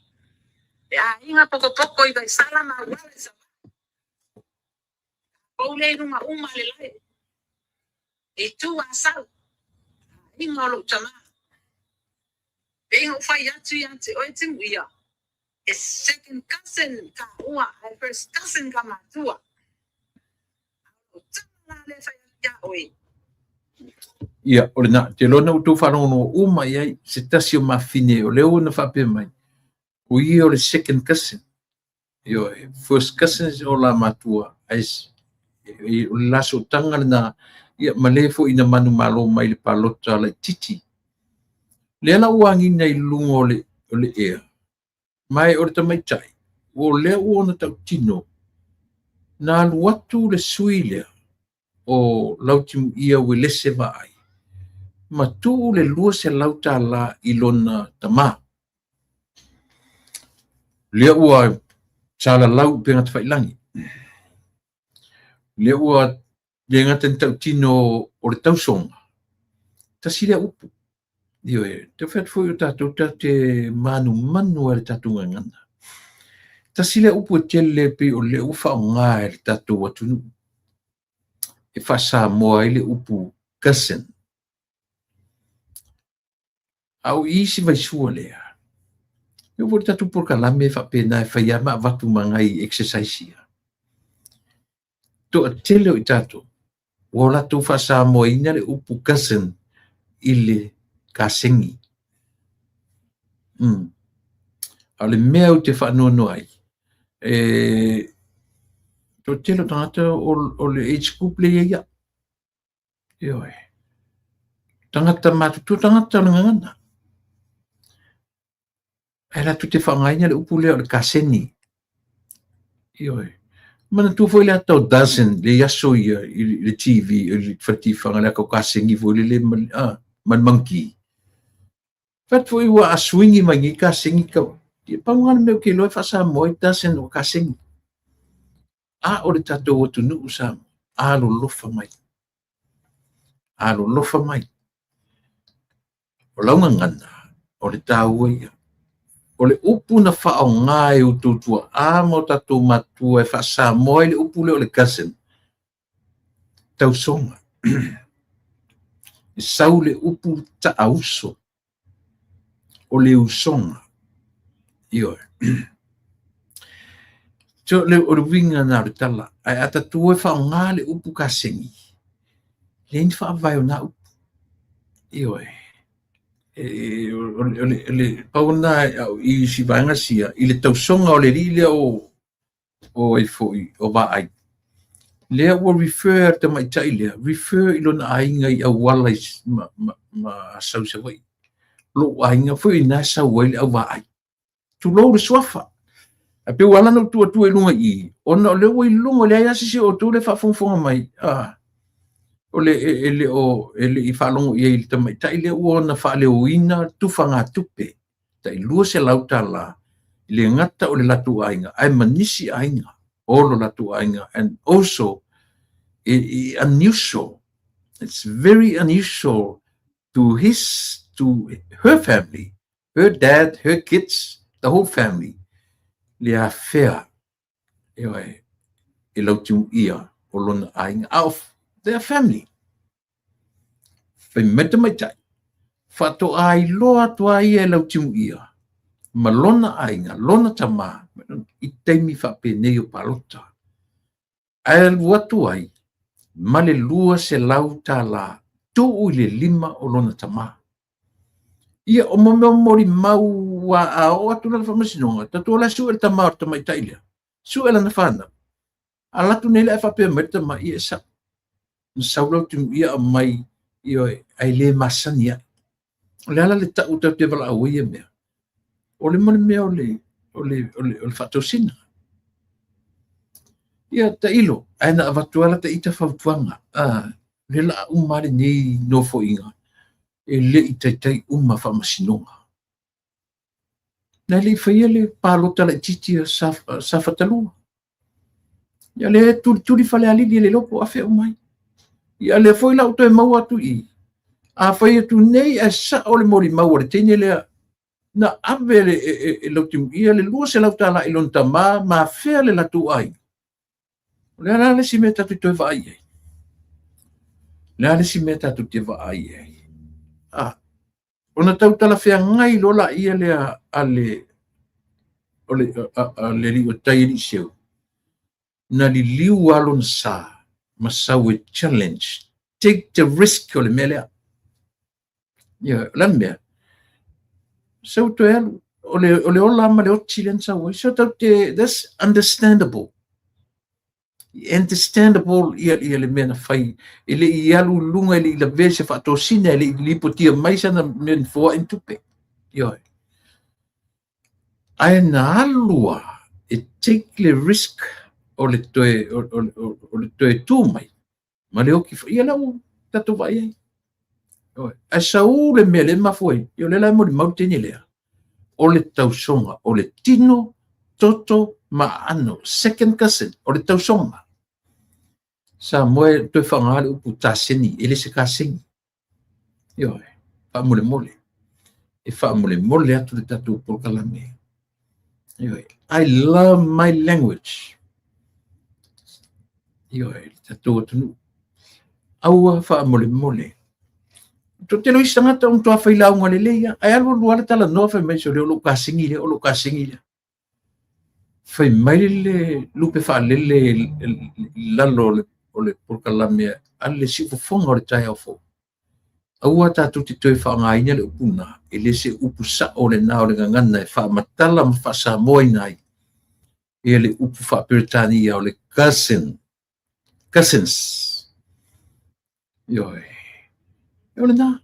E a inga poko I vai sala na wale sa vai. Koule nunga uma le lai. I tu asal. Inga lo tama. Inga fai atu yante o etimu ia. A second cousin ka ua. A first cousin ka matua. Tama le fai ya oi. Ia, o le na, te lona utu whanongo uma iai, se tasi o mawhine, o leo na whape mai. O ia o le second cousin. Io, first cousin o la matua. Ais, o le laso tanga na, ia, malefo ina manu malo mai le palota le titi. Le ala uangi nei lungo o le ea. Mai o le tamaitai. O leo o na tau tino. Na alu watu le suilea. O lautimu ia we lese vai. Ma tu le lua se lauta la ilona tama. Lea ua sala lau penga te whailangi. Lea ua le ngata tau tino o le tausonga. Ta sile upu. Dio e, te whet fui o tātou ta te manu manu e tātou ngana. Ta sile upu e tele pe o le ufa o ngā e tātou atunu. E whasa moa i le upu cousin. Au isi vai sua lea. Eu vou tatu por kalame fa pena fa yama vatu mangai exercise ia. To atele o tatu. Wola tu fa sa moina le upu cousin ile kasengi. Ale meu te fa no ai. To tele tangata o le age group le ia. Yo. Tangata matu tu tangata ngana. Ela tu te whangaina le upu leo le kaseni. Ioi. Mana tu foi le atau dozen le yaso ia le TV le whati whanga le kau kasengi foi le man monkey. Fat foi ua aswingi mangi kasengi kau. Ia paungana meu ke loe whasa moi dozen o kasengi. O le tatou atu nuu sa. Lo lofa mai. Lo lofa mai. O launga ngana. O le tāua ia. O le upu na whao ngai o tūtua mo tatou matua e whasa moe le upu le o le cousin. Tau songa. E sau le upu ta auso. O le usonga. Io. So le o le winga na le tala. Ai atatu e whao ngā le upu kasengi. Le ni wha vai o na upu. Io. Le pauna I si vanga sia I le tausonga o le rile o e foi o va ai le o refer te mai tai le refer I lona ainga I au wala ma sau se vai lo ainga foi na sau wai au va ai tu lo le swafa a pe wala no tu e lunga I ona le o lunga le ai si o tu le fa fonfonga mai o le I whalongo I le tamai tai le ua na whale o ina tufanga tupe tai lua se lauta la I le ngata o le latu ainga ai manisi ainga o lo latu ainga and also unusual it's very unusual to her family her dad her kids the whole family le affair I lautu ia o lona ainga auf their family. Fai meta mai tai. Fato ai loa tua ia lau timu ia. Ma lona ainga, lona tama. I teimi fa penei o palota. Ai watu ai. Ma le lua se lau ta la. Tu le lima o lona tama. Ia o mo mori mau wa a o atu na whamasinonga. Tatu la su el tama o tamai tailia. Su el na whana. Alatu nele fa pe meta ma ia sa. Saulau tu ia mai io ai le masania le ala le tau te vala au ia mea o le mone mea o le fatosina ia ta ilo aina avatuala ta ita fautuanga le la umare ni no fo inga e le itai uma famasinonga na le faia le palota le titi safatalua ia le tuli fale ali le lopo afe o mai ia le foi la to e mau atu I a fai tu nei a sa o le mori mau le tene le na ave le lo tim ia le lua se la tala I lon tama ma fe le la tu ai le ala le si meta tu vai La le si meta tu te va ai. Ona tau tala fea ngai lola ia le ale le li o tairi seu. Na li liu alon sa masau e challenge. Take the risk o le melea. Ia, lan mea. Sau to elu. Ole ola ma le oti len sa wai. So tau te, that's understandable. Understandable ia le mea na fai. Ele i alu lunga ele i la vese fa to sina ele i lipotia maisa na men foa intupe. Ia. Ai na alua e take le risk o le toe tu mai. Ma le oki ia lau tatu vai ai. A sau le mea le mafoi. Ia le lai mo le mauteni lea. O le tausonga, o le tino, toto, ma ano, second cousin, o le tausonga. Sa moe toe whangale upu tāseni, ele se kāsengi. Ioi, wha mole mole. E wha mole mole atu le tatu polkalame. Ioi, I love my language. Ioi, tatu atunu. Aua wha mole mole. To te lo isanga ta un to fa ila un leia ai algo luar tala no fa me so le lo kasingi le fa mai le lupe fa le la lo le por kalamia alle si fo fonga le tai fo aua ta tu te toi fa ngai le upuna ele se upusa o le na o le ngana fa matala ma fa sa moina ele upu fa pertania o le cousins yo Ole na.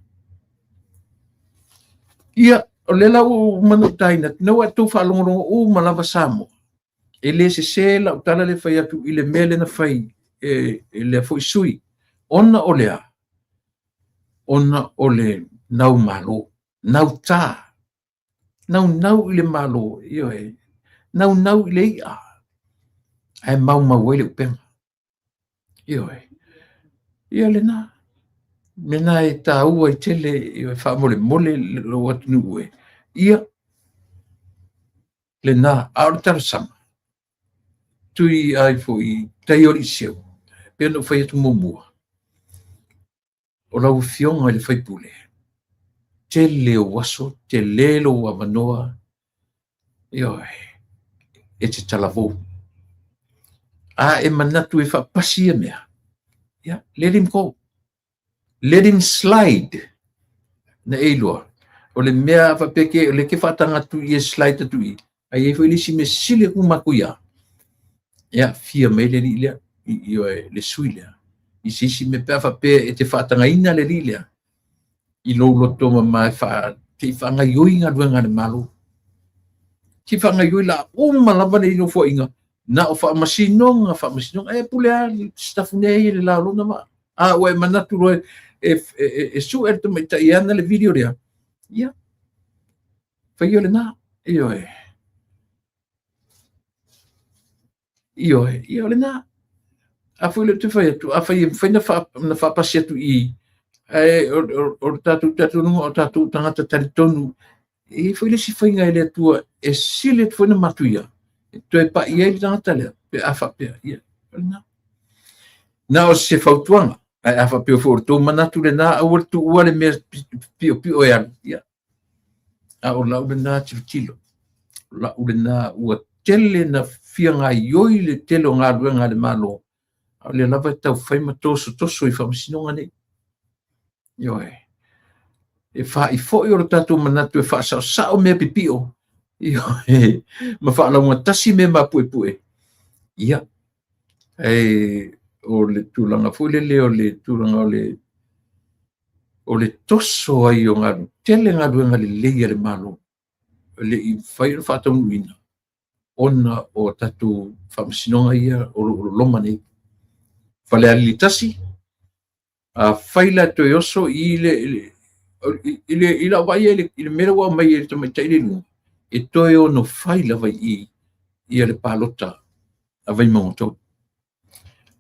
Ia, o le lau manu taina, nau atu whaalongorongo o malawa Samoa. E le se la utala le whai atu i le mele na whai e le fo sui. Ona o lea. Ona o le nau malo. Nau tā. Nau i le malo. Io e. Nau i le ia. Ai mau ele upenga. Io e. Ia le na. Mena e tā ua I tele I wha mole lo atu nuue. Ia, le nā, aore tarasama. Tui ai fo I tai ori seu. Pea no whai atu momua. O lau fionga le whai pule. Tele o waso, te lelo wa manoa. Ioi, e te talavou. A e manatu e wha pasia mea. Ia, let him go. Let him slide. Na eilua. O le mea whapeke, o le ke whatanga tu I e slide tu I. Ai e whaili si me sile umakuia. Ia, fia me le lilea. I le sui lea. I sisi me pea whape e te whatanga ina le lilea. I lo loto ma te whanga ioi ngā ruenga le malo. Te whanga ioi la malama le ino fo inga. Na o whaamasinonga. E pulea, stafune le la lona ma. Oe manatu roe. E su erto mai ta iana le video rea. Ia. Whai ole nā. Ioe. Ia ole nā. A whai le tu whai atu. A whai na whapasi atu I. O tatu nunga o tatu tangata taritonu. E whai le si whai ngai le atua. E sile tu whai na matuia. E tu e pa iei le tangata lea. Pe a whapea. Ia. Ole nā. Nā o se whautuanga. Ai afa pio for to manatu le na o tu o le me pio e al ia a o la na tilo la o na o tele na fianga ioi le telo nga ruenga le malo a le lava tau fai matoso I famasino ngane ioi e fa I fo o tatu manatu e fa sa o me pipio ioi ma fa la mo tasi me ma pue ia o le tulanga fulele o le tulanga o le toso ai o ngā tele ngā ruenga le leia le malo le I whai whātau nuina ona o tatu whamasinonga ia o loma nei whale ali tasi a whaila to oso I la wai I le mera wa mai e tamai taile lunga e toe o no whaila vai I le palota a vai maungatau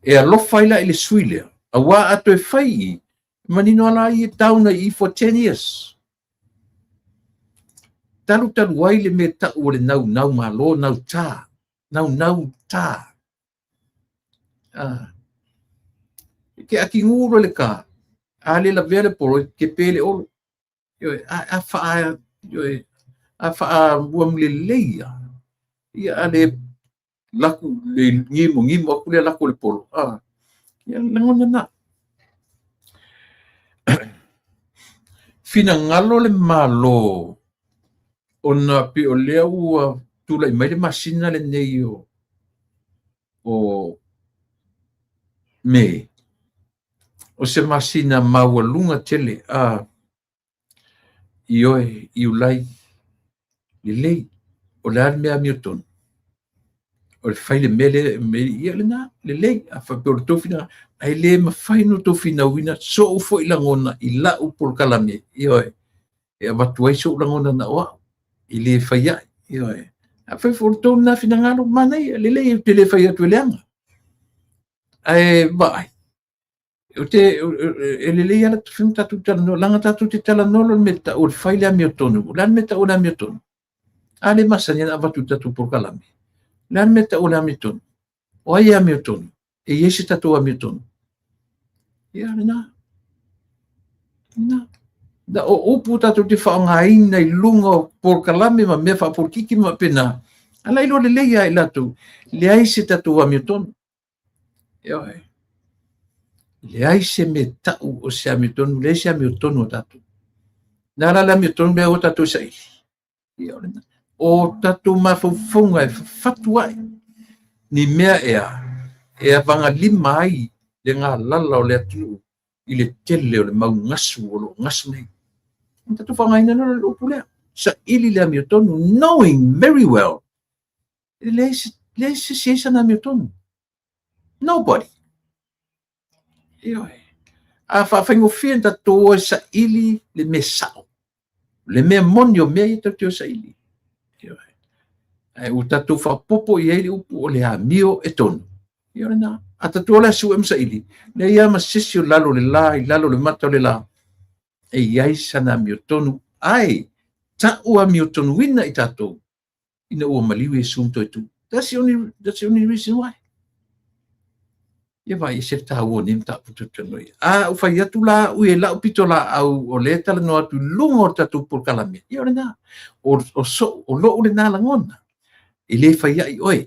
e alo faila I le suilea. A wā ato e whai manino ala I e tauna I for 10 years. Taru wai le me ta o le nau malo, nau tā. Nau tā. Ke aki nguro le kā. ale la vele polo ke pele olo yo a fa yo a fa buam le leia ia ale laku le ngimo aku le laku le polo ia langona na fina ngalo le malo ona pi o lea ua tula i mai le masina le nei o me o se masina maualunga tele ioe iulai lelei o le ale mea miotonu o le fai le mele ia lena lelei afape o le tofina ai lē mafai no tofinauina so'u fo'i lagona i la'u polokalame ioe e avatu ai so'u lagona na o a'u i lē fai a'i ioe afai fo le tonu na finagalo manai lelei te lē fai atu e leaga ae va'ai o te e lelei ala tofina tatou talanoa laga tatou te talanoa le meta o le fai le amiotonu le ane meta o le amiotonu a le masani ana avatu tatou polokalame le ane meta o le amiotonu o ai amiotonu e iai se tatou amiotonu ia lenā na o upu tatou te fa'aogāina i luga o polokalame ma mea fa'apolikiki ma pena ala i lo lelei ai latou leai se tatou amiotonu ioe leai se meta'u o se amiotonu leai se amiotonu o tatou na ala le amiotonu lea o tatou saʻili ia o lenā o tatou mafaufaga e fafatu ai ni mea e avagalima ai le galala o le atunuu i le tele o le maugasu o loo gasu nei tatou fa'aogāina no le upu lea saʻili le amiotonu knowing very well leai se siaisa na amiotonu nobody ioe a fa'afaigofia tatou e saʻili le mea sa'o le mea moni o mea ia tauteu saʻili ioe ae ua tatou fa'apopo i ai le upu o le amio e tonu ia lenā a tatou le asu e masaʻili le ia masisi o lalo le lā i lalo le mata o le lā e iai sana amiotonu ai ta'u amiotonuina i tatou ina ua maliu iesu matoetu that's the only reason why ia vai se tāua ni matapututanoi u fai atu la u e la'u pito la'au o le talanoa atu luga o le tatou polokalame ia o lenā o lo'u lenā lagona i lē fai a'i oe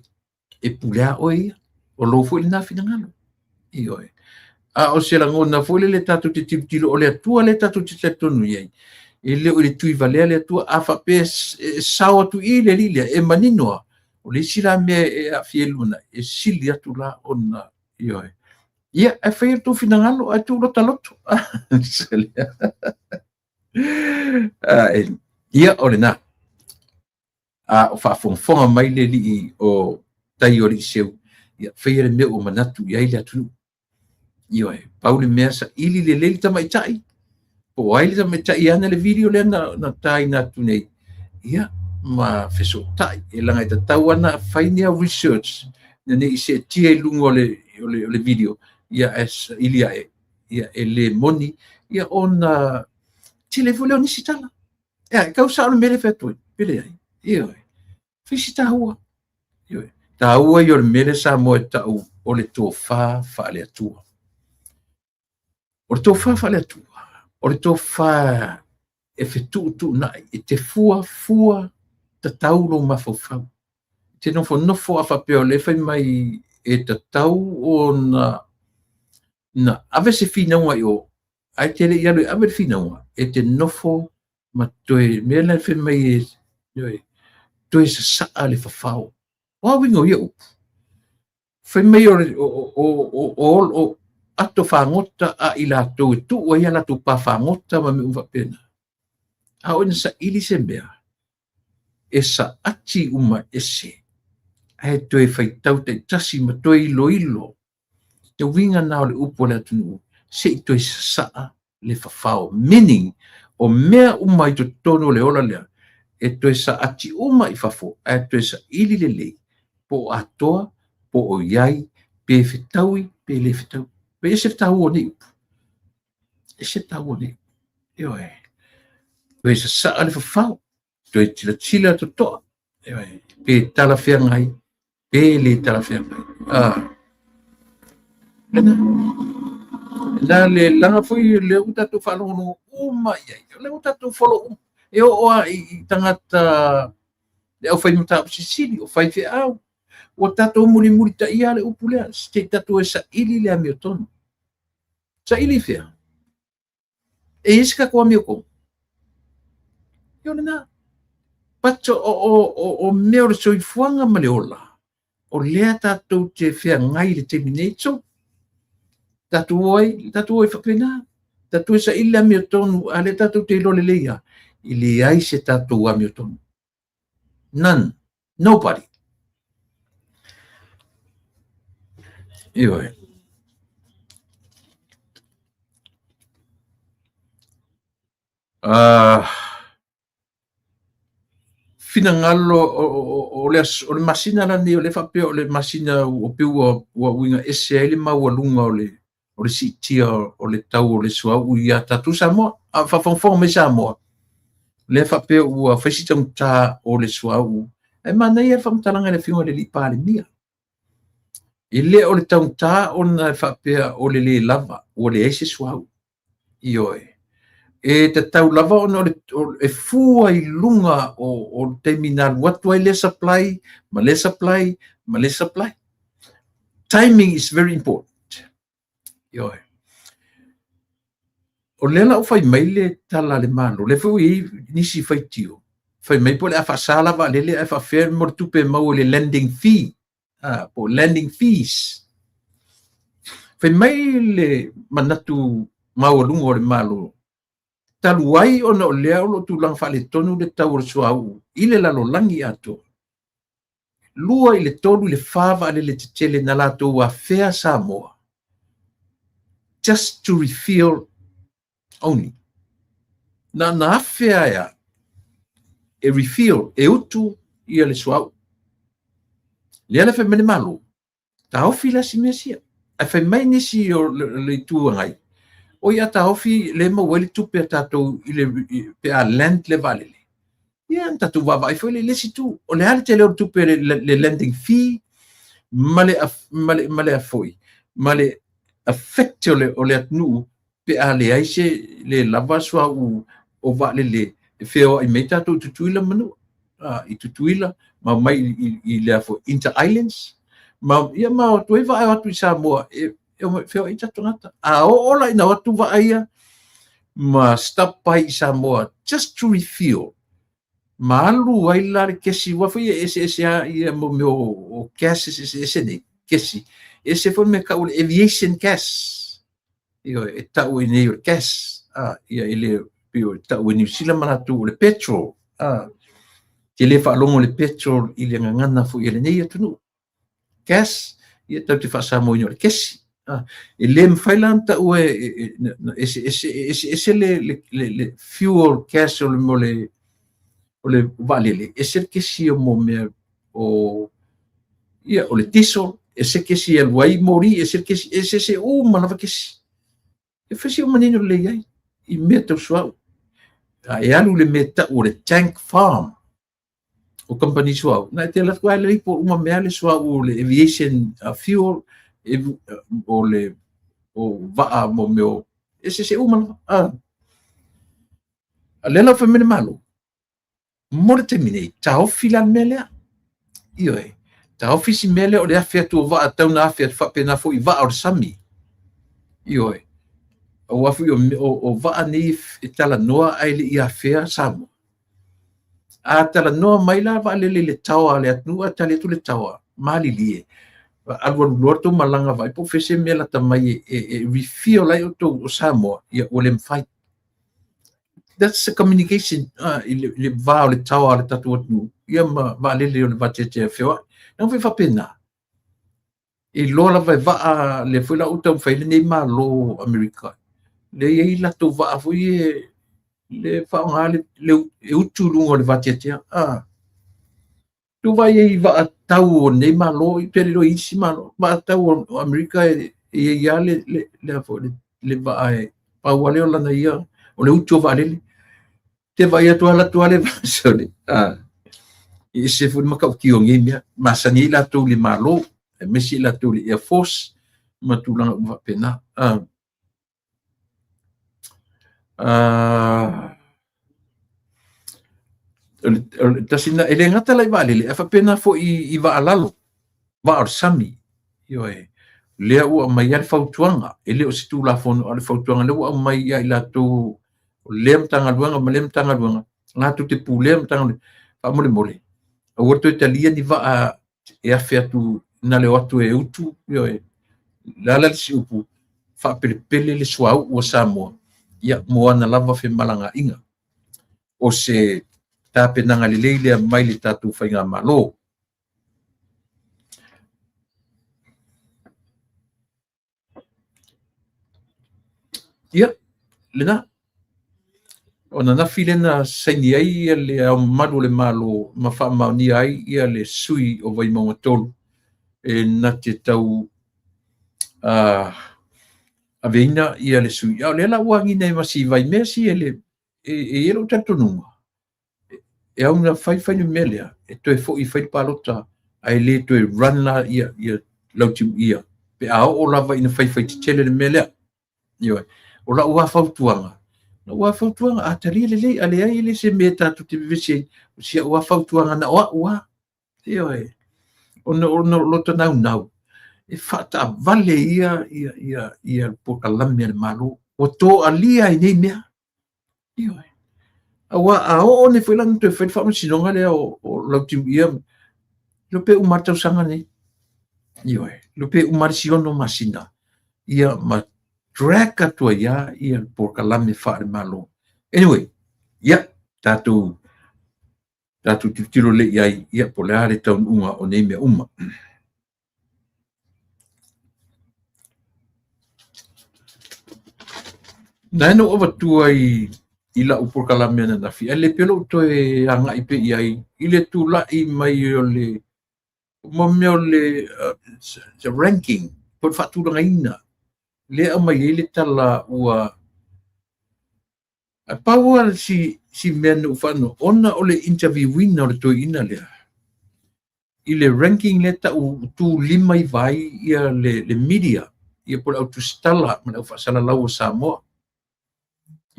e pulea oe ia o lo fo'i lenā finagalo ioe o se lagona fo'i le tatou te tilotilo o le atua le tatou te tatonu i ai e lē o le tui valea le atua a fa'apea sao atu i le lilia e maninoa o le isi la mea e a'afieluna e sili atu la ona ioe ia e fai atu finagalo atu lotaloto ia o lenā o fa'afogafoga mai le li'i o tai o li'i seu ia fai le mea ua manatu i ai le atunuu ioe pau le mea saʻili lelei le tamaʻitaʻi po ai le tamaʻitaʻi ana le video lea na taina atu nei ia ma fesootaʻi e laga e tatau ana fai nia research na neʻi seʻatia i luga o le video ia e saʻili aʻe ia e lē moni ia ona tilefo leo nisi tala e kausa o le mea le featoe pele ai ioe fisi tāua ioe tāua i o le mea le sa moe taʻu o le tofā fa'aleatua o le tofā fa'aleatua o le tofā e fetu'utu'una'i e te fuafua tatau lou mafaufau te nofonofo a fa'apea o le fai mai e tatau ona na ave se finauga i o ae te le'i alu e ave le finauga e te nofo ma toe mea le fai mai e toe sasa'a le fafao o awiga o ia upu fai mai o ato fagota a i latou e tu'u ai a latou pafagota ma me'u fa'apena a o ina saʻili se mea e sa'ati uma ese ae toe faitau taʻitasi ma toe iloilo te uiga na o le upu o le atunuu seʻi toe sasa'a le fafao meaning o mea uma i totonu o le ola lea e toe sa'ati uma i fafo ae toe saʻili lelei po o atoa po o iai pe fetaui pe lē fetau pe ese tāua nei upu ese tāua nei ioe toe sasa'a le fafao toe tilatila toto'a ioe pe talafeaga ai pe lē talafeaga ai lena Na le langa foi le uta tu falo no uma ia. Le uta tu falo e o I tangata le o fai muta sisili o fai fe au. O tato muri muri ta ia le upulea. Ste tato e sa ili le amio tonu. Sa ili fea. E iska ko amio ko. Yo na. Pato o meo le soifuanga ma le ola. O lea tato te fea ngai le terminator. Tatu oi whakena. Tatu e sa ili amio tonu. Ale tato te ilo le leia. Ili ai se tato amio tonu. None. Nobody. Ioi. Fina ngalo o le masina lani o le whapea o le masina o piu o winga ese ele mau alunga o le sitia o le tau o le sua ui a tatu Samoa a whawhawhawha me Samoa le whapea ua whaisitang tā o le sua u e mana ia whamtalanga le whiunga le lipa le mia i le o le tau tā o na whapea o le lava o le eise sua u ioi e te tau lava ona e fua I lunga o terminal watu ai le supply ma le supply ma le supply timing is very important yo o le la o fai mai le tala le malo le fui nisi fai tio fai mai po le afa sala va le afa fer mo tupe mau le landing fee po landing fees fai mai le manatu mau lunga o le malo taluai ona o lea o lo tulang whale tonu le tau o suau I le lalo langi ato. Lua I le tonu le whawa le tetele na lato wa fea Samoa. Just to refill only. Na fea ya e refill e utu ia le suau. Lea le whaimene malu. Ta hau fila si mesia. A whaimai nisi o le tua ngai. O ia ta ofi le mo weli tu pe tato I le pe a land le vale le. Ia tato va vai foi le si tu. O le hale te le tu pe le landing fee male a foi. Male affect o le atnu pe a le aise le lava swa o vale le feo I me tato tutuila manu. I tutuila ma mai I le fo inter islands. Ma ia ma o tu va a tu Samoa eu feo I tatu ngata. A ola ina watu wa aia ma stop by Samoa just to refill. Ma alu ai lare kesi wafu ese ia mo meu o gas ese ne kesi. Ese foi me ka o aviation gas. Io e tau nei o gas. Ia ele pio tau New Zealand mana tu le petrol. Te le fa longo le petrol I le ngana fu ele nei atu gas ia tau te fa Samoa no le kesi. E le mfailanta ue ese le fuel gas o le valele ese que si o me o ia o le diesel ese que si el wai mori ese que ese o manava que e fesi o manino le ai I meta suau e alu le meta o le tank farm o company suau na te la kwai le po uma mele suau le aviation fuel o le o va mo meu ese uma lela fa mene malo mo le terminate ta ofila mele io ta ofisi mele o le afia tu va tau na afia fa pena fo I va o sami io o afu o va ni tala noa ai le ia afia Samoa a tala noa mai la va le tawa le atnu a tale tu le tawa mali lie alwan lorto malanga vai po fese mela tamai e refill lai o Samoa ia o le fight. That's the communication le va le tawa le tatu atnu ia ma le le va te feo não vai fa pena e lola vai va le foi la uta fai le ma lo America le ia la to va foi le fa ngale le utu lungo le va te tu vai I va tau o nei malo I pere lo isi malo va tau o Amerika ia le va ai pa wale o lana ia o le utu vale te vai atu ala tu ale va sole I se fu makau ki o ngemia masani la tu le malo me si la tu le Air Force ma tu la va pena tasina ele ngata lai vale le fa pena fo I va alalo va sami yo le u mai al fautuanga ele o situ la fon al fautuanga le u mai ya ila to lem tanga luanga malem tanga luanga nga tu te pulem tanga fa mole o to italia ni va e afetu na le watu e utu yo la si upu fa pele le swau o Samoa ia mo ana lava fe malanga inga o se tape nanga le mai le tatu fainga malo ia lena ona na filena saini ai le malu le malo ma fa mauni ai ia le sui o vai mo tolu e na te tau aveina ia le sui ia le la wangi nei masi vai mesi ele e lo tanto nunga e au na fai no melia e to e fo I fai palota ai le to e run la ia lauti ia pe a o lava ina fai tele le melia io o la ua fautuanga na ua fautuanga a tali le ale ai le se meta tu te vese sia ua fautuanga na ua io ono lo to nau e fata vale ia por kalame le malo o to alia I nei mea io a o ne foi lang to foi fa sinonga le o lauti ia lo pe umata usanga nei io lo pe umarsiono masina ia ma drag atua ia por kalame fa le malo anyway ia tatu tiro le ia por le are taun unga o nei mea uma Nano over to ila upor kalame na fi ele pelo to e anga ipe ai ile tu la I mai ole le ranking por fatu nga ina le mai ile tala ua power si men ufano ona ole interview winner ole to ina le ile ranking le ta tu limai vai ia le media ia por autostala mana fa sala lawa Samoa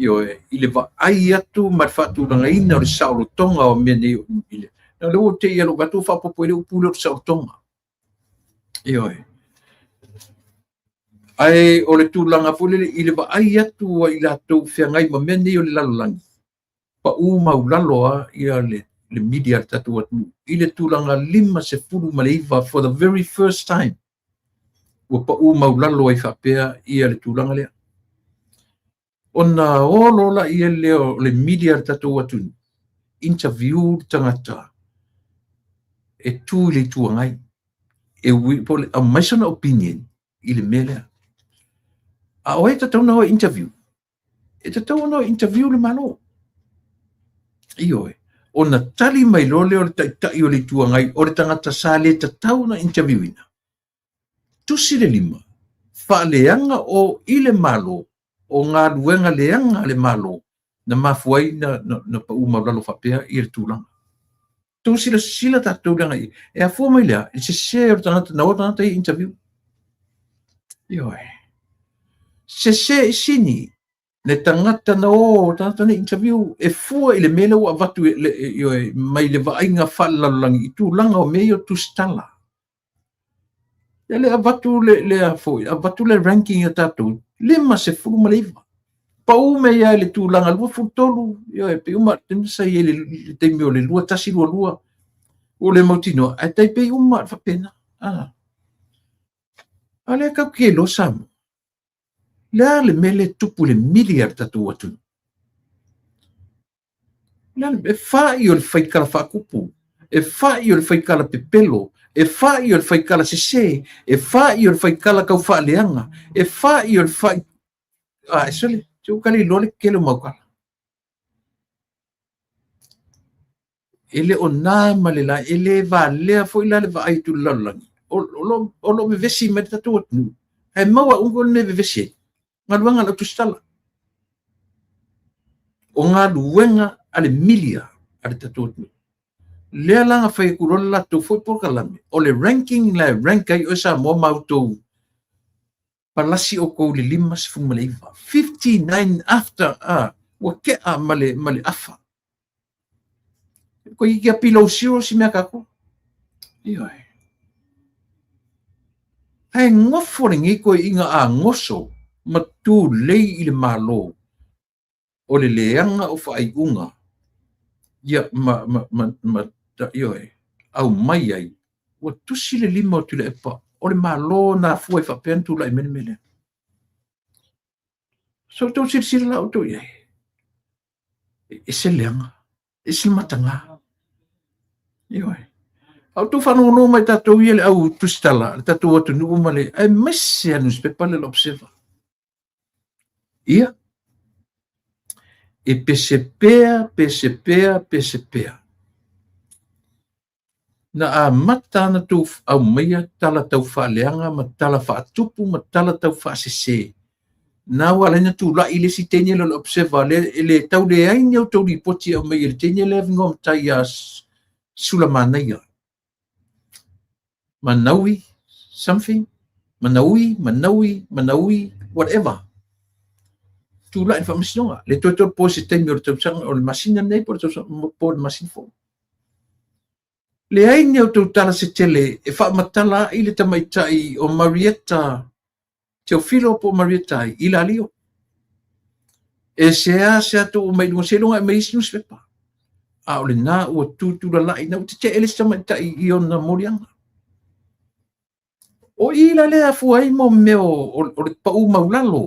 io ile va ai atu marfatu nga ina o Saulo Tonga o mene ile na lo te ia lo batu fa popo ile pulo Saulo Tonga io ai o le tulanga pule ile va ai atu ila to fe ngai ma mene o le lalangi pa maulalo ia le media tatu atu ile tulanga 50 malaiva for the very first time o pa maulalo ai fa pea ia le tulanga le ona olo la ia le media tatu atu interview tangata e tu le tuangai e pole a maisona opinion ile mele a o eta tau no interview le malo io ona tali mai lole o tai o le tuangai o le tangata sale tau na interview ina tusi le lima fa leanga o ile malo o ngā luenga leanga le malo na mafuai na pa umaulalo fapea I le tūlanga. Tō sila tātou langa I. E a fua mai lea, I se se o tangata na o tangata I interview. Ioi. Se I sini, le tangata na o tangata na interview, e fua I le mele o avatu mai le vainga whalalangi I tūlanga o meo tu stala. Le avatu avatu le ranking a tātou, lima se furu maleiva. Pau me ia le tūlanga lua futolu, ia pe uma tensa ia le teimi o le lua tasi lua o le mautino, a tai pe uma whapena. Ale kau ke lo samu. Le mele tupu le miliar tatu atu. E whai o le whaikala whakupu, e whai o le whaikala pepelo, e whai o le whaikala sese, e whai o le whaikala kau whaaleanga, e whai o le whai... e sole, teo kali lole kele maukala. Ele o nāma le la, ele va lea fo ila le va aitu lalangi. O lo me vesi me tatu atu. He maua ungo me vesi. Ngā luanga la tustala. O ngā luenga ale milia ale tatu atu. Lea langa whai kurola tu foi por kalame. O le ranking la rankai o sa mo mautou. palasi o ko le 59 after wa ke male afa ko i kia pilo siro si mea kako ioi ai ngofo ringi ko inga a ngoso ma tu lei i le malo o le leanga o whaaiunga ia ma ioi au mai ai wa tusi le 5 o tule epa o le malo na fua i whapentu la i mene so tau sir la o to iai e se leanga e se matanga ioi au tu whanongo mai tatou ia le au tustala tatou atu nuu male ai mese anus pepa le observa ia e pesepea na a mata na tu au meia tala tau whaaleanga ma tala whaatupu ma tala tau whaasese na wala na tu la ile si tenye le observa le tau le aini au tau li poti au meia le tenye le ngom tai as sulamana ia manaui something manaui whatever tu la information le toto pose tenye o tau sang o le masina nei por le masin fo le aini au tau tala se tele e wha matala i le tamaitai o Marietta Teofilo po Marietta i la lio e se atu o mai lunga se lunga e mai sinus pepa a o le na ua tu la lai na o te ele se tamaitai i ona morianga o i la le afu ai mo meo o le pau maulalo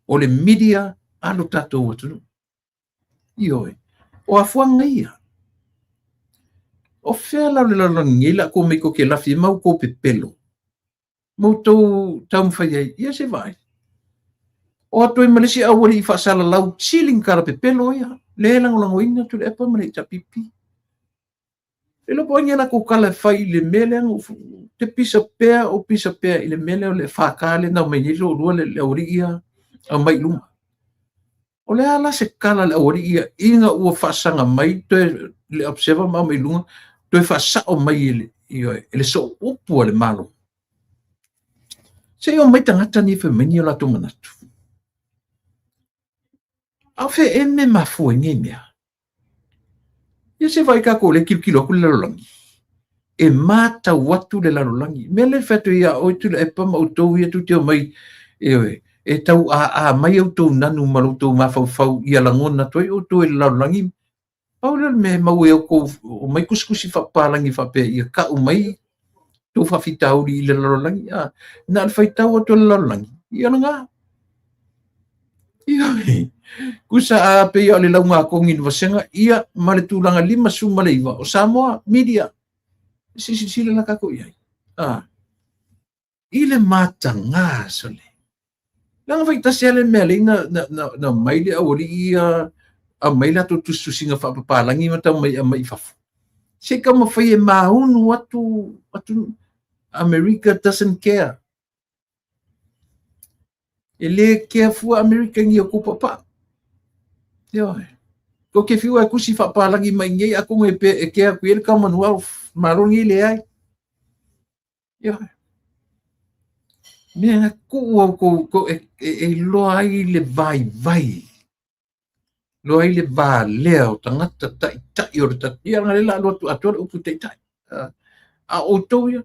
o le media alo tatou atu ioi o afuanga ia o fea la ngila ko me ko ke la fi mau ko pepelo mo tau mwhai ai ia se vai o atu i Malaysia awari i whaasala lau chilling kara pepelo ia le lango ina tu le epa male ta pipi e lo poinga na ko kala whai le mele te pisa pea i le mele o le whakale na mai nilo rua le auri ia a mai lunga o le ala se kala le auri ia inga ua whaasanga mai to le observa ma mai lunga to whaasa o mai le so upu le malo se o mai tangata ni fe meni o la to manatu a fe eme mafu nge mea ia se vai ka ko le kilo ku le lolangi e mata watu le lolangi mele fetu ia o tu le pa ma to ia tu te mai e tau a mai o to nanu malu to ma fau ia langona to o to le lolangi Paula me mau e ko o mai kuskusi fa palangi fa pe ia ka o mai to fa fitau di le lolangi na fa tau to le lolangi ia nga ia kusa pe ia le launga ko ngin vasenga ia male tulanga 5 sumalaiva o Samoa media si le la ka ko ia ile matanga sole lang fa tasele mele na mai le awali ia a mai la tu singa fa palangi mata mai fa se kama fa e maunu watu America doesn't care ele care fu America ngi ko papa yo ko ke fiu aku si fa palangi mai ngi aku ngai pe e care ku el Commonwealth marungi le ai yo me ko e lo ai le vai lo ai le ba leo tangata tai o ta ia ngale la lo tu ator upu tai a o to ia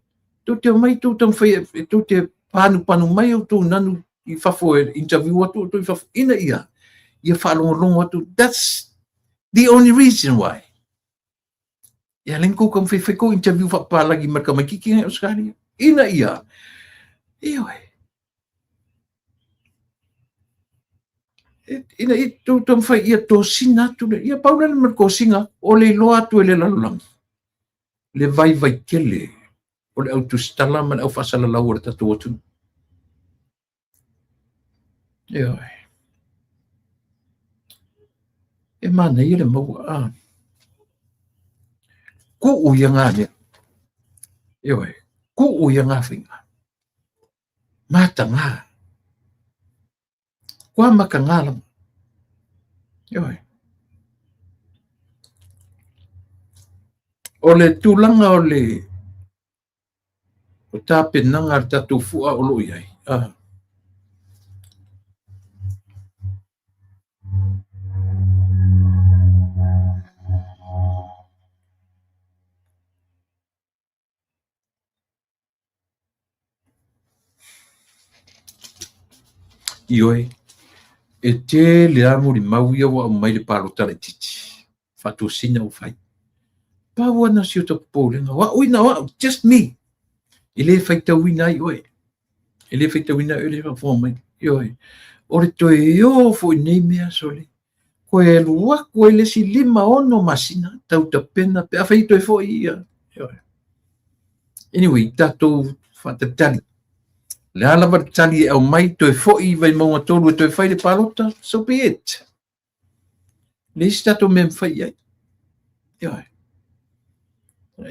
tu te mai tu tam fai tu te panu mai o tu nanu i fa fo interview tu fa ina ia fa long tu that's the only reason why ia lenko kom fai ko interview fa pa lagi marka mai kiki o skali ina ia ina itu tam fai ia to sina tu ia paula mer ko singa o le loa tu le lalang le vai kele o le auto stala man au fasala la ora tatu tu e mana ia le mau ku u ia nga ne ku u ia nga finga mata nga kwa makangala o le tulanga o le o tape nanga tatu fua o lo iai Ioe, e te le amuri mau ia wa mai le palo tala titi. Fatu sina o fai. Pa wana si o ta polenga. Wa uina wa, just me. Ile faita wina ioe. Ile faita wina ele fa fo mai. Ioe. Ore to yo fo nei mea sole. Ko e lua ko ele si 5 masina tau ta pena pe afaito e fo ia. Ioe. Anyway, tato fata tali. Le ala va tali au mai to e foi vai mo tolu to e fai le palota, so be it. Le stato mem fai ai.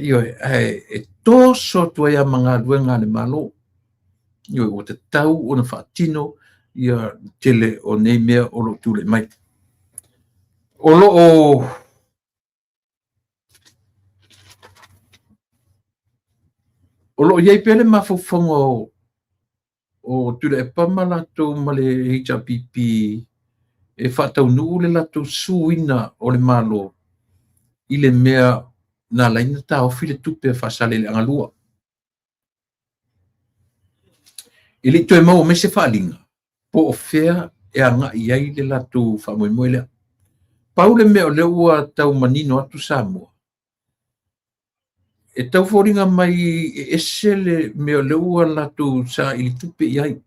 Io e to so to ia manga luenga le malo. Io o te tau ona fatino ia tele o nei mea o lo tule mai. O lo iai pele mafofongo o tule e pamalato ma le HRPP e whatau nuu le lato suina o le malo i le mea na laina ta o file tupe whasale le angalua. I le toe mau me se whalinga po o fea e anga iai le lato whamoemoe lea. Pau le mea o le ua tau manino atu Samoa. E tau whoringa mai e ese le mea o le ua lato sa ili tupe iai.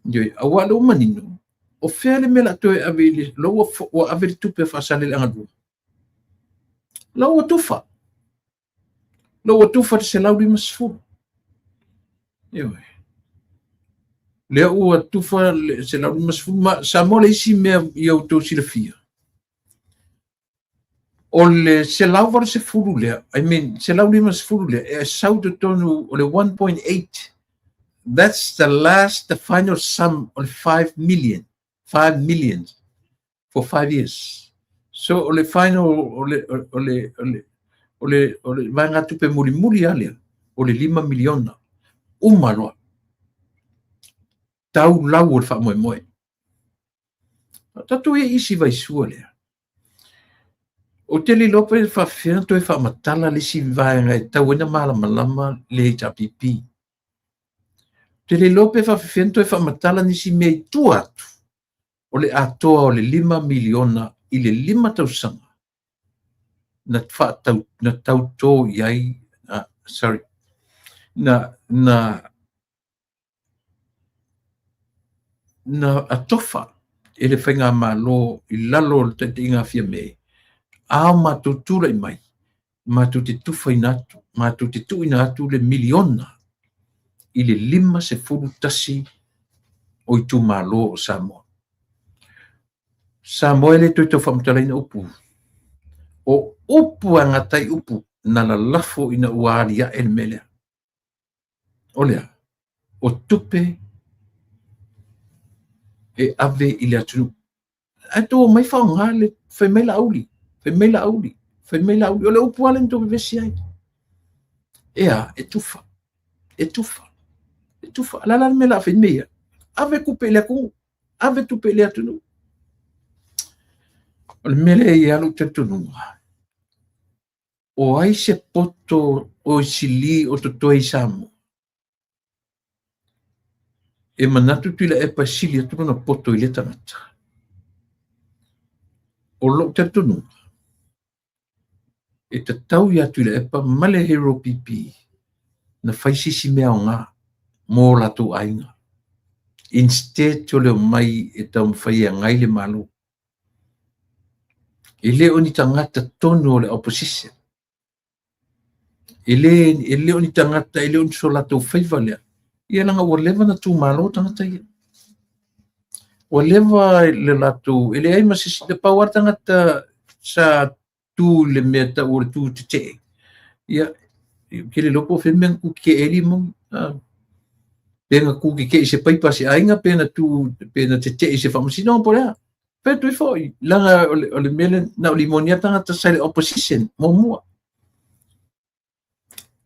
Ioi, awa le manino. O fea le mea lato e ave ili lo ua ave le tupe whasale le angalua. Lo ua tufa. Lo ua tufa te se lau lima sifuru. Ioi. Le ua tufa se lau lima sifuru. Sa mo le isi mea iau tau silafia. O le se lau vare se furu lea. I mean, se lau lima sifuru lea. E sau te tonu o le 1.8. That's the final sum of 5 million. 5 million for 5 years. So o le final o le vanga tupe muri alia. O le 5 miliona. Umaloa. Tau lau o le wha moe. Tatu e isi vai sua lea. O te li lope fa fena to e fa matala le si vaenga e tau ena malama le HRPP. Te li lope fa fena to e fa matala ni si mei tuatu. O le atoa o le 5 miliona i le 5 tausanga. Na tau tō iai, sorry, na atofa e le whainga malo i lalo te inga fia mei. A matu tula i mai, matu te tufa inatu, matu te tu inatu le miliona i le 5 se furu tasi o i tu malo o Samoa. Samoa le toi tau whamutala ina upu. O upu angatai upu na la lafo ina uaria el melea. O lea, o tupe e ave i le atunu. Ato mai whaonga le whaimela auli. Whaimela auli. O le upu ale nto vesi ai. Ea, e tufa. Alala me la whaimea. Ave kupe le aku. Ave tupe le atunu. O le mele i alu te tununga. O ai se poto o sili o to toi Samoa. E manatu tila e pasili atu na poto i le tangata. O lo te tununga. E te tau ia tila e pa male hero pipi na whaisisi mea o ngā mō lato ainga. Instead to leo mai e tau mwhaia ngai le malo. E leo ni tangata tonu o le opposition. E leo ni tangata, e leo ni so lato whaiva lea. Ia langa ua lewa na tū malo tangata ia. Ua lewa le lato, e le aima sisi te pawar tangata sa tū le mea ta ua tū te te. Ia, ke le lopo whenmea ku ke eri mong. Pena ku ke se paipa se ainga, pena te te se whamasino po rea. Pena tui foi, langa o le mele na o limonia tangata sa le opposition, mua.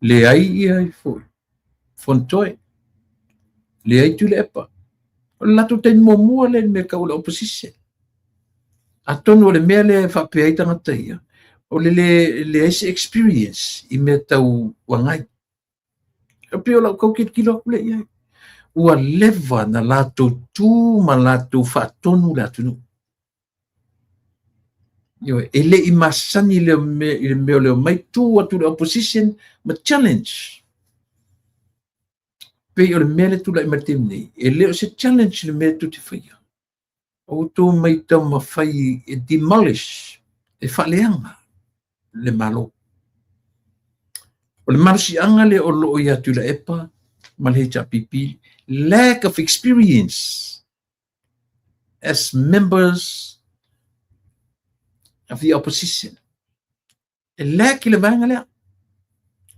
Le ai ia i foi. Fontoe. Le ai tu le epa. O le lato ten mua le me ka o le opposition. A tonu o le mea le whapea i tangata ia. O le ese experience i mea tau wangai. O pio lau kau kilo le ia. ua leva na latou tū ma latou whaatonu le atunu. E le'i masani le meo leo mai tū atu le opposition ma challenge. Pei o le mea le tula i maritim nei. E leo se challenge le mea tu te whaia. O tō mai tau ma whai e demolish e whaleanga le malo. O le malo si anga le o loo i atu la epa ma le HRPP. Lack of experience as members of the opposition. E lack le vanga lea.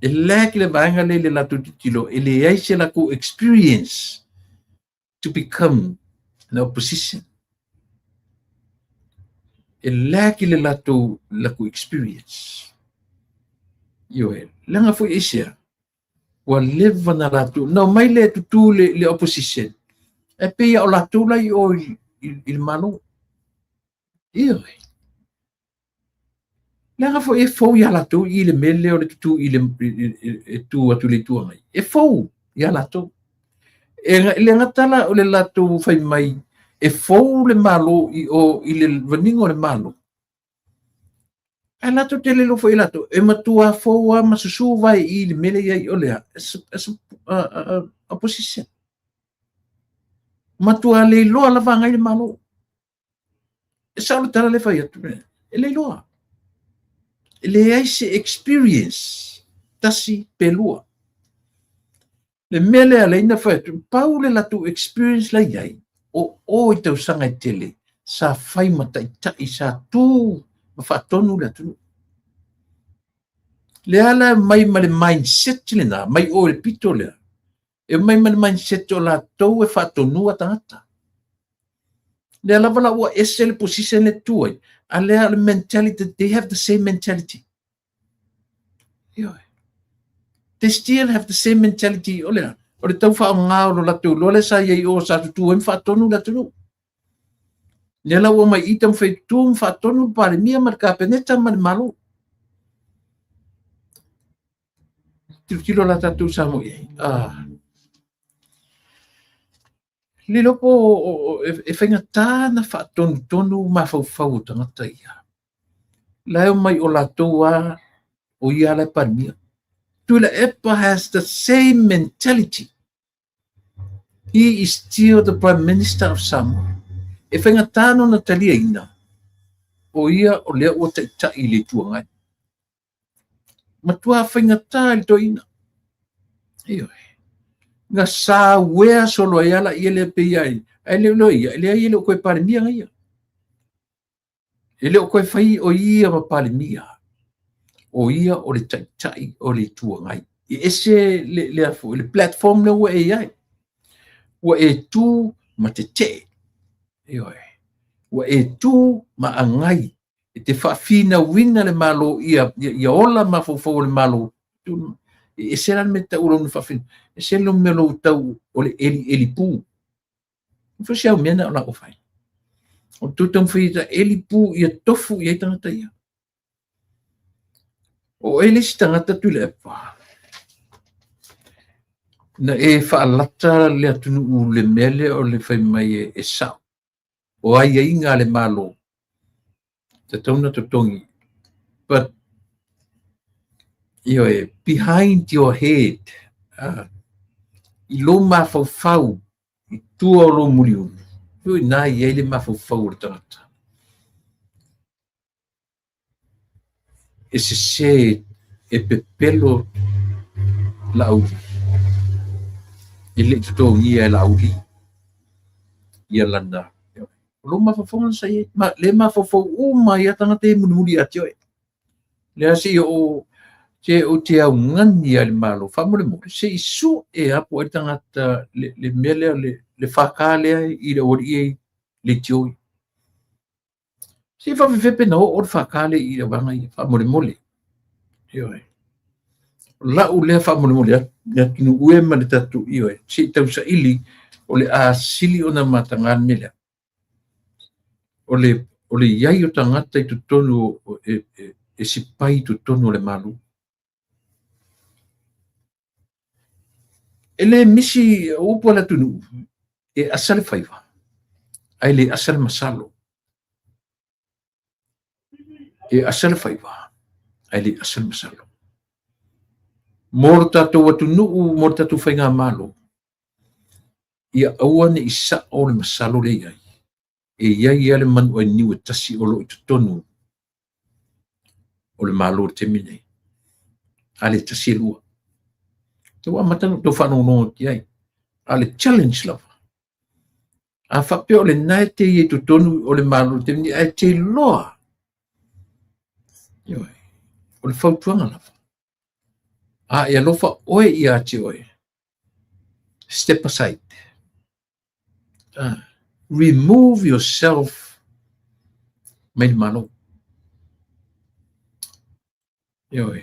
E lack le vanga le latu titilo. E le aise la ko experience to become an opposition. E lack le latu la ko experience. Yoe, langa fo isia. Wa leva na latu. No, mai le tutu le opposition. E pia o latu lai o il manu. Yoe. Langa fo e fo ya latu i le mele o le tutu i le tu atu le tua mai. E fo ya latu. E le ngatala o le latu fai mai. E fo le malo i le vaningo le malo. E lato te lelo fo i lato. E matua fo wa masusu vai i le mele ia i olea. As opposition. Matua le loa la vanga i le malo. E saolo tala le fai atu. E le loa. E le aise experience. Tasi pelua. Le mele a le ina fai atu. Pau le lato experience la iai. O i tau sanga i tele. Sa fai mata i tai sa tu. Ma whaatonu le atunu. Le ala mai ma le mindset le na, mai o le pito lea. E mai ma le mindset o la tau e whaatonu a tangata. Le ala wala ua ese le position le tuai. A le ala mentality, they have the same mentality. They still have the same mentality o lea. O le tau wha o ngā o la tau, lo le sa iei o sa tutu e whaatonu le atunu. Nela ua mai itam fai tum whaatonu pare mia marka peneta mani malo. Tiro la tatu samo iei. Lilopo e whainga tāna whaatonu ma whau tangata ia. Lai mai o la toa o ia lai pare mia. Tula Epa has the same mentality. He is still the Prime Minister of Samoa. E whainga tāno na talia ina. O ia o lea o ta i le tuangai. Matua whainga tā i to ina. Ioi. Nga sā wea solo ai ala i le pe iai. Ai le lo ia. Ele ai le o koe pare mia ngai. Ele o koe whai o ia ma pare mia. O ia o le tai o le tuangai. I ese le afu. Le platform le ua e iai. Ua e tu ma te te. Ioi. Ua e tu ma angai. E te whaafina wina le malo ia ola ma fofo le malo. E se lan me ta ulo ni whaafina. E se lo me lo tau o le eli pū. Fo se au mena o la o whai. O tutang whita eli pū ia tofu ia tangata ia. O eli si tangata tu le Epa. Na e whaalata le atunu u le mele o le whai mai e sao. O ai inga le malo. Te tauna totongi. But, behind your head, I lo mawhau, I tua o lo muliu. Ioi nai e le mawhau o tangata. E se e pepelo lauli. E le totongi e lauli. Ia landa. Lo mawhawhonga sa ie. Le mawhawhau uma ia tangata e muli ati oe. Le asi o te au ngani ale malo. Whamore mo. Se isu e apo e tangata le mele le whakale i le ori e le tioi. Se whawhewhepe na o le whakale i le wanga i whamore mole. Ioi. Lau le whamore mole. Nga kinu ue ma le tatu ioi. Se tau sa ili o le a sili o na matangan mele. O le iai o tangata I tutonu e sipai tutonu le malu. ele misi upo la tunu e asal faiva ai le asal masalo e asal faiva ai le asal masalo morta to watunu morta tu fainga malo ia awane isa o le masalo le ai e ia le man o ni tasi o lo tonu o le malo te mine ale tasi lua to amatan to fa no ai ale challenge lava a fa pe o le naite e to tonu o le malo te mine ai te loa yo o le fautuanga lava a ia lofa oe ia te oe step aside remove yourself mai malo yo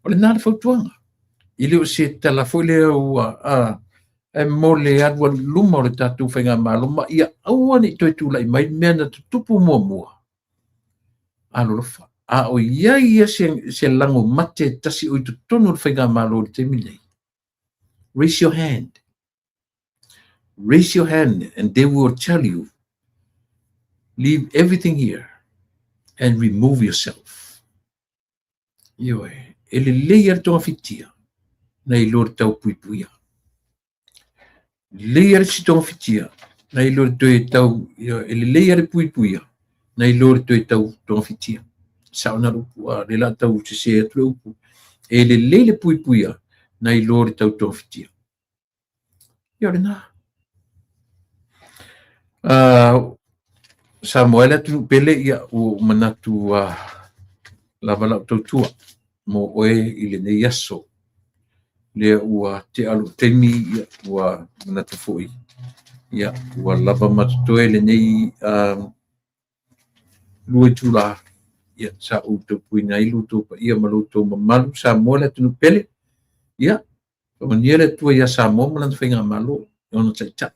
o le nana fautuanga ili o se tala foi le ua e mole adwa luma o le tatu whainga malo ma ia aua ni toi tūlai mai mea na tupu mua alo lofa a o ia se lango mate tasi o i tonu le whainga malo le te milei raise your hand and they will tell you leave everything here and remove yourself ele leia tonga fitia na i lor tau puipuia leia si tonga fitia na i lor toi tau ele leia puipuia na i lor toi tau tonga fitia sauna lupu le la tau se atu upu ele leile puipuia na i lor tau tonga fitia na Samuela tu pele ia o manatu lava tautua mo oe ile ne yaso le ua te alu temi ia ua manatu foi ia ua lava matoe le nei lua tula ia sa uto puina ilu to pa ia maluto mamalu Samuela tu pele ia maniere tu ia Samuela manatu finga malu ona tsa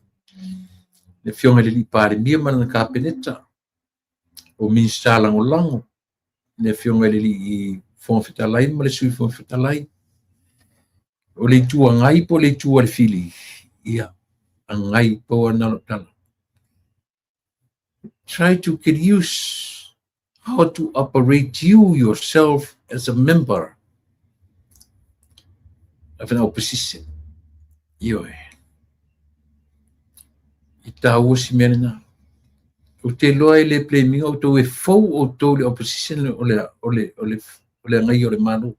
le fionga le lipare mia mana ka peneta o minsta lango le fionga le li fon fitalai ma le sui fon fitalai o le tua ngai po le tua le fili ia ngai po na tala try to get used how to operate yourself as a member of an opposition ita usi mena o te loa le playing o to e fou o to le opposition ole ngai o le manu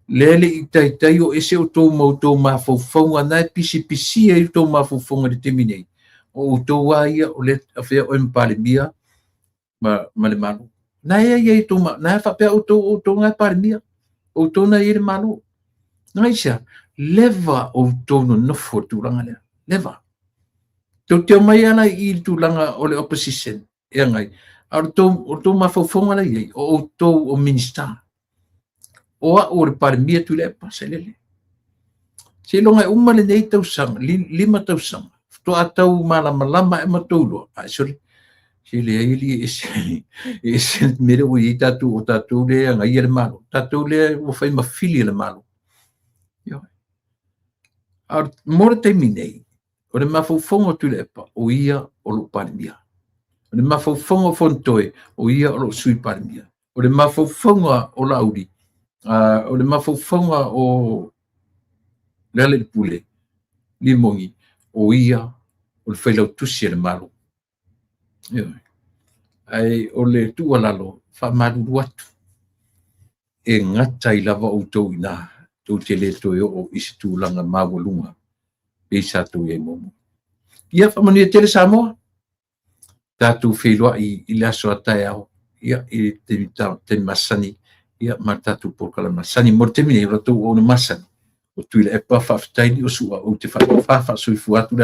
lele itai o ese o to mo to ma fou ana pisi e to ma fou le terminate o to wa ia o le afia o empalibia ma le manu na ia to ma na fa pe o to ngai palibia o to na ile manu na isa leva o to no fo tu langa leva te mai ana i tūlanga o le opposition e ngai o tō mawhauwhonga nei o tō o minister o le parimia tu le paselele se longa umale nei tausanga 5 tausanga to atau malama e mataulo sorry se le ili ese mere o i tatu o tatu le ngai le malo tatu le o fai mafili le malo a more terminei o le mawhauwhonga tu le epa o ia o lo parimia o le mawhauwhonga fontoe o ia o lo sui parimia o le mawhauwhonga o lauri o le mawhauwhonga o lele pule limongi o ia o le whailau tusi le malo ai o le tua lalo whamaruru atu e ngata i lava o tau ina tau te le toe o isi tūlanga mawalunga e satu e momo ia famani tele Samoa tatu filwa i la sota ao ia i te masani ia matatu por kala masani mortemi e rato o masani o tuile e pa fa taini o sua o te fa sui fuatu